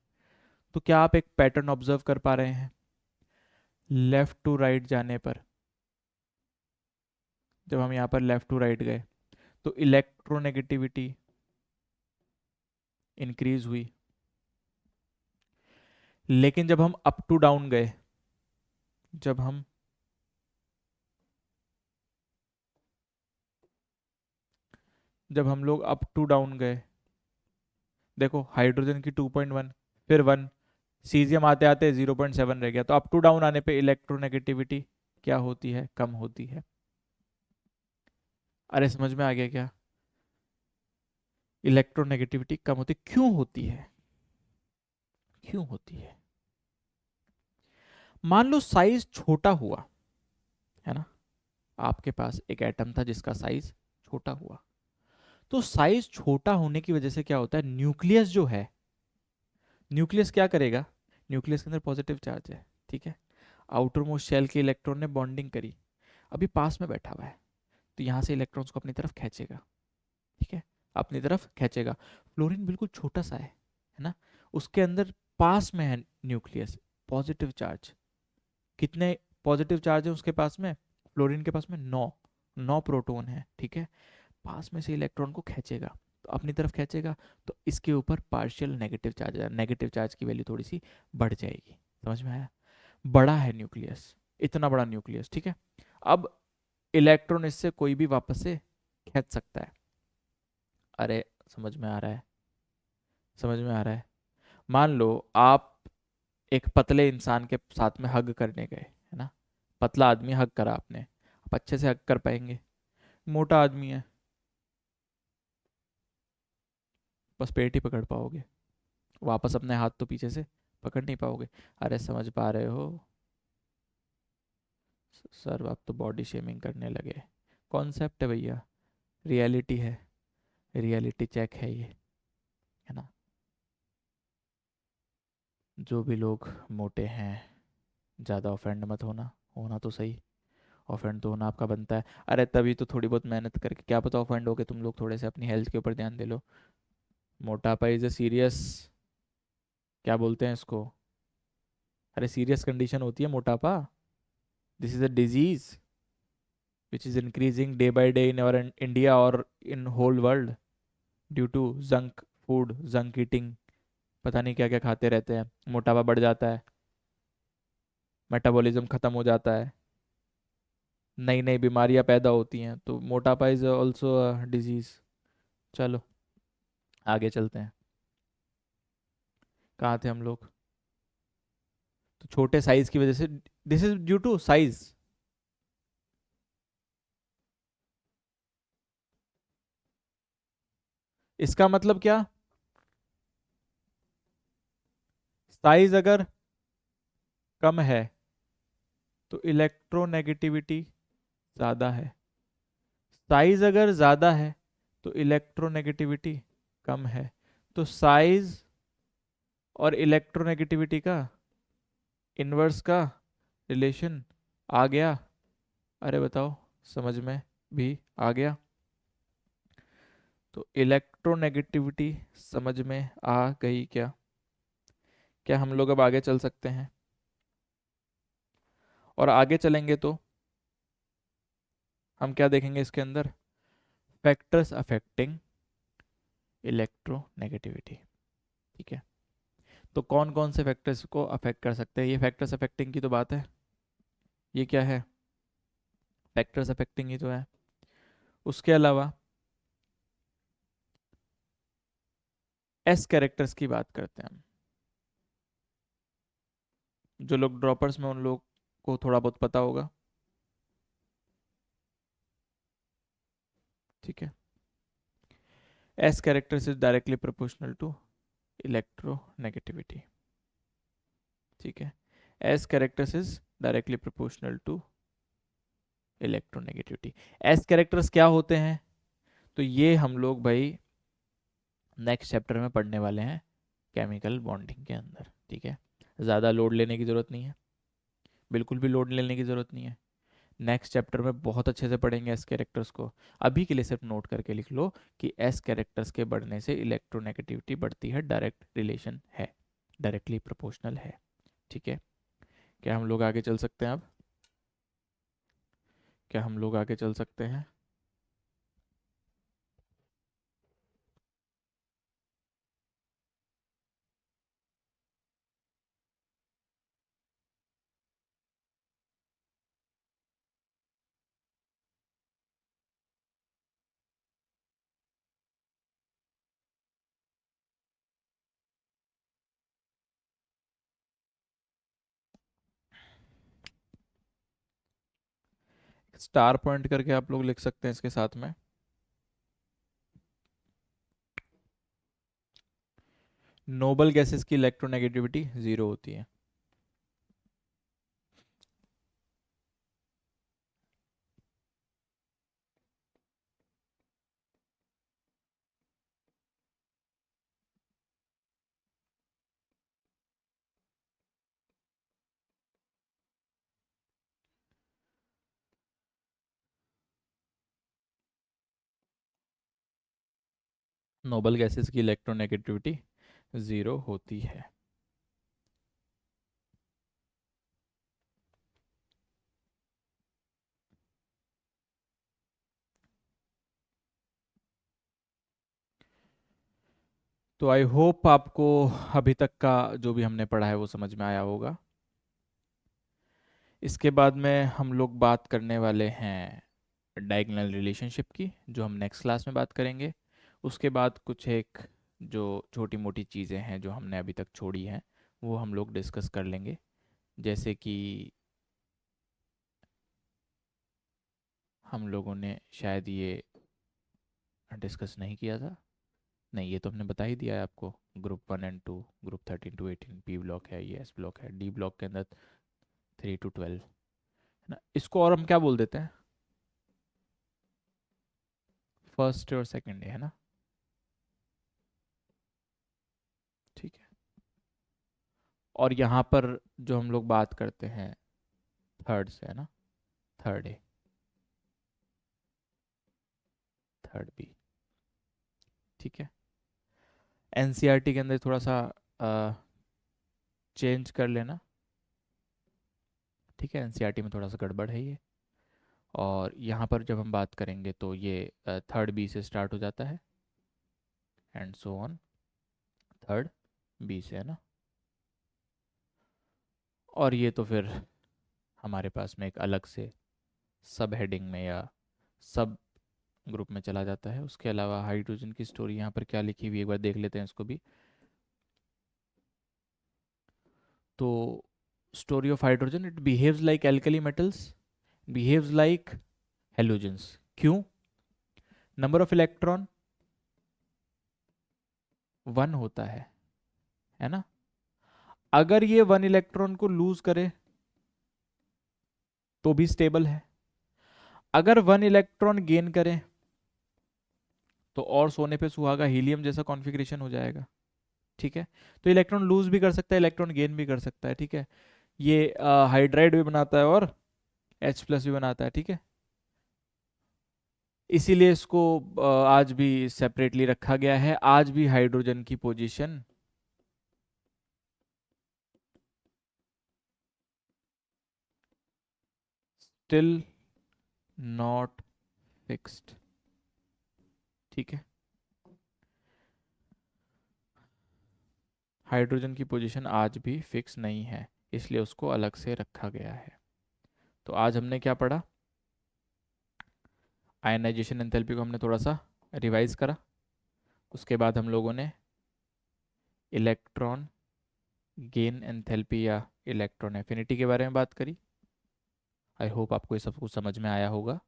तो क्या आप एक पैटर्न ऑब्जर्व कर पा रहे हैं? लेफ्ट टू राइट जाने पर, जब हम यहाँ पर लेफ्ट टू राइट गए तो इलेक्ट्रोनेगेटिविटी इंक्रीज हुई, लेकिन जब हम अप टू डाउन गए, जब हम जब हम लोग अप टू डाउन गए, देखो हाइड्रोजन की 2.1, फिर 1, सीजियम आते आते 0.7 रह गया, तो अप टू डाउन आने पे इलेक्ट्रोनेगेटिविटी क्या होती है? कम होती है। अरे समझ में आ गया क्या? इलेक्ट्रोनेगेटिविटी कम होती, क्यों होती है? क्यों होती है? मान लो साइज छोटा हुआ, है ना, आपके पास एक एटम था जिसका साइज छोटा हुआ, तो साइज छोटा होने की वजह से क्या होता है, न्यूक्लियस जो है, न्यूक्लियस क्या करेगा? न्यूक्लियस के अंदर पॉजिटिव चार्ज है, ठीक है, आउटर मोस्ट शेल के इलेक्ट्रॉन ने बॉन्डिंग करी, अभी पास में बैठा हुआ है, तो यहाँ से इलेक्ट्रॉन्स को अपनी तरफ खींचेगा, ठीक है, अपनी तरफ खींचेगा। फ्लोरीन बिल्कुल छोटा सा है ना, उसके अंदर पास में है न्यूक्लियस, पॉजिटिव चार्ज, कितने पॉजिटिव चार्ज है उसके पास में? फ्लोरीन के पास में 9, 9 प्रोटॉन है, ठीक है, पास में से इलेक्ट्रॉन को खींचेगा, तो अपनी तरफ खींचेगा, तो इसके ऊपर पार्शियल नेगेटिव चार्ज है, नेगेटिव चार्ज की वैल्यू थोड़ी सी बढ़ जाएगी। समझ में आया? बड़ा है न्यूक्लियस, इतना बड़ा न्यूक्लियस, ठीक है। अब इलेक्ट्रॉन इससे कोई भी वापस से खींच सकता है। अरे समझ में आ रहा है? समझ में आ रहा है? मान लो आप एक पतले इंसान के साथ में हग करने गए, है ना, पतला आदमी हग करा आपने, आप अच्छे से हग कर पाएंगे? मोटा आदमी है, बस पेट ही पकड़ पाओगे, वापस अपने हाथ तो पीछे से पकड़ नहीं पाओगे। अरे समझ पा रहे हो? सर आप तो बॉडी शेमिंग करने लगे, कॉन्सेप्ट है भैया, रियलिटी है, रियलिटी चेक है ये, है ना। जो भी लोग मोटे हैं, ज़्यादा ऑफेंड मत होना, होना तो सही, ऑफेंड तो होना आपका बनता है। अरे तभी तो थोड़ी बहुत मेहनत करके, क्या पता ऑफेंड हो के तुम लोग थोड़े से अपनी हेल्थ के ऊपर ध्यान दे लो। मोटापा इज़ अ सीरियस, क्या बोलते हैं इसको, अरे सीरियस कंडीशन होती है मोटापा, this is a disease which is increasing day by day in our India or in whole world due to junk food, junk eating, पता नहीं क्या क्या खाते रहते हैं, मोटापा बढ़ जाता है, मेटाबॉलिज्म खत्म हो जाता है, नई नई बीमारियां पैदा होती हैं, तो मोटापा इज ऑल्सो अ डिजीज। चलो आगे चलते हैं, कहाँ थे हम लोग? तो छोटे साइज की वजह से, this is due to size, इसका मतलब क्या? साइज अगर कम है तो इलेक्ट्रोनेगेटिविटी ज़्यादा है, साइज अगर ज़्यादा है तो इलेक्ट्रोनेगेटिविटी कम है, तो साइज और इलेक्ट्रोनेगेटिविटी का इनवर्स का रिलेशन आ गया? अरे बताओ, समझ में भी आ गया? तो इलेक्ट्रोनेगेटिविटी समझ में आ गई क्या? क्या हम लोग अब आगे चल सकते हैं? और आगे चलेंगे तो हम क्या देखेंगे इसके अंदर? फैक्टर्स अफेक्टिंग इलेक्ट्रोनेगेटिविटी, ठीक है। तो कौन कौन से फैक्टर्स को अफेक्ट कर सकते हैं? ये फैक्टर्स अफेक्टिंग की तो बात है, ये क्या है? फैक्टर्स अफेक्टिंग ही तो है। उसके अलावा एस कैरेक्टर्स की बात करते हैं हम, जो लोग ड्रॉपर्स में उन लोग को थोड़ा बहुत पता होगा, ठीक है। S characters is directly proportional to electronegativity, ठीक है, S characters is directly proportional to electronegativity. S characters क्या होते हैं? तो ये हम लोग भाई नेक्स्ट चैप्टर में पढ़ने वाले हैं, केमिकल बॉन्डिंग के अंदर, ठीक है। ज़्यादा लोड लेने की ज़रूरत नहीं है, बिल्कुल भी लोड लेने की ज़रूरत नहीं है, नेक्स्ट चैप्टर में बहुत अच्छे से पढ़ेंगे एस कैरेक्टर्स को। अभी के लिए सिर्फ नोट करके लिख लो कि एस कैरेक्टर्स के बढ़ने से इलेक्ट्रोनेगेटिविटी बढ़ती है, डायरेक्ट रिलेशन है, डायरेक्टली प्रोपोर्शनल है, ठीक है। क्या हम लोग आगे चल सकते हैं अब? क्या हम लोग आगे चल सकते हैं? स्टार पॉइंट करके आप लोग लिख सकते हैं इसके साथ में। नोबल गैसेस की इलेक्ट्रोनेगेटिविटी 0 होती है। नोबल गैसेस की इलेक्ट्रोनेगेटिविटी 0 होती है। तो आई होप आपको अभी तक का जो भी हमने पढ़ा है वो समझ में आया होगा। इसके बाद में हम लोग बात करने वाले हैं डायगोनल रिलेशनशिप की, जो हम नेक्स्ट क्लास में बात करेंगे। उसके बाद कुछ एक जो छोटी मोटी चीज़ें हैं जो हमने अभी तक छोड़ी हैं वो हम लोग डिस्कस कर लेंगे। जैसे कि हम लोगों ने शायद ये डिस्कस नहीं किया था। नहीं, ये तो हमने बता ही दिया है आपको। Group 1 and 2, group 13 to 18 P block है, ये एस ब्लॉक है, डी ब्लॉक के अंदर 3 to 12 है ना। इसको और हम क्या बोल देते हैं, फर्स्ट और सेकंड है ना। ठीक है। और यहाँ पर जो हम लोग बात करते हैं थर्ड से है ना, थर्ड ए, थर्ड बी। ठीक है। एनसीईआरटी के अंदर थोड़ा सा चेंज कर लेना। ठीक है, एनसीईआरटी में थोड़ा सा गड़बड़ है ये। और यहाँ पर जब हम बात करेंगे तो ये थर्ड बी से स्टार्ट हो जाता है and so on, third B से है ना। और ये तो फिर हमारे पास में एक अलग से सब हेडिंग में या सब ग्रुप में चला जाता है। उसके अलावा हाइड्रोजन की स्टोरी यहाँ पर क्या लिखी हुई है एक बार देख लेते हैं इसको भी। तो story of hydrogen, it behaves like alkali metals, behaves like halogens. क्यों? नंबर ऑफ इलेक्ट्रॉन 1 होता है ना। अगर ये 1 इलेक्ट्रॉन को लूज करे तो भी स्टेबल है, अगर 1 इलेक्ट्रॉन गेन करे तो और सोने पे सुहागा हीलियम जैसा कॉन्फ़िगरेशन हो जाएगा। ठीक है। तो इलेक्ट्रॉन लूज भी कर सकता है, इलेक्ट्रॉन गेन भी कर सकता है। ठीक है। ये हाइड्राइड भी बनाता है और H+ भी बनाता है। ठीक है। इसीलिए इसको आज भी सेपरेटली रखा गया है। आज भी हाइड्रोजन की पोजीशन स्टिल नॉट फिक्स्ड। ठीक है। हाइड्रोजन की पोजीशन आज भी फिक्स नहीं है, इसलिए उसको अलग से रखा गया है। तो आज हमने क्या पढ़ा, आयनाइजेशन एंथैल्पी को हमने थोड़ा सा रिवाइज करा। उसके बाद हम लोगों ने इलेक्ट्रॉन गेन एंथैल्पी या इलेक्ट्रॉन एफिनिटी के बारे में बात करी। आई होप आपको ये सब कुछ समझ में आया होगा।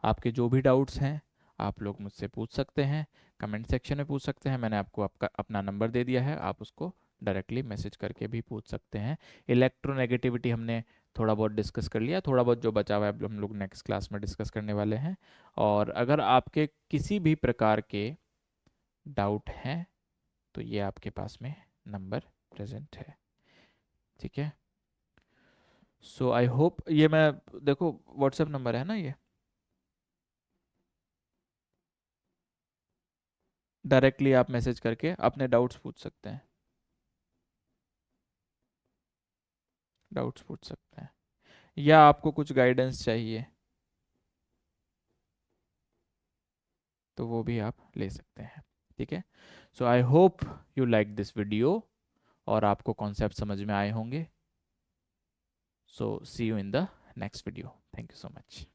आपके जो भी डाउट्स हैं आप लोग मुझसे पूछ सकते हैं, कमेंट सेक्शन में पूछ सकते हैं। मैंने आपको आपका अपना नंबर दे दिया है, आप उसको डायरेक्टली मैसेज करके भी पूछ सकते हैं। इलेक्ट्रोनेगेटिविटी हमने थोड़ा बहुत डिस्कस कर लिया, थोड़ा बहुत जो बचा हुआ है अब हम लोग नेक्स्ट क्लास में डिस्कस करने वाले हैं। और अगर आपके किसी भी प्रकार के डाउट हैं तो ये आपके पास में नंबर प्रेजेंट है। ठीक है। सो आई होप, ये मैं देखो व्हाट्सएप नंबर है ना, ये डायरेक्टली आप मैसेज करके अपने डाउट्स पूछ सकते हैं, डाउट्स पूछ सकते हैं। या आपको कुछ गाइडेंस चाहिए तो वो भी आप ले सकते हैं। ठीक है। So I hope you like this video और आपको कॉन्सेप्ट समझ में आए होंगे। So see you in the next video. Thank you so much.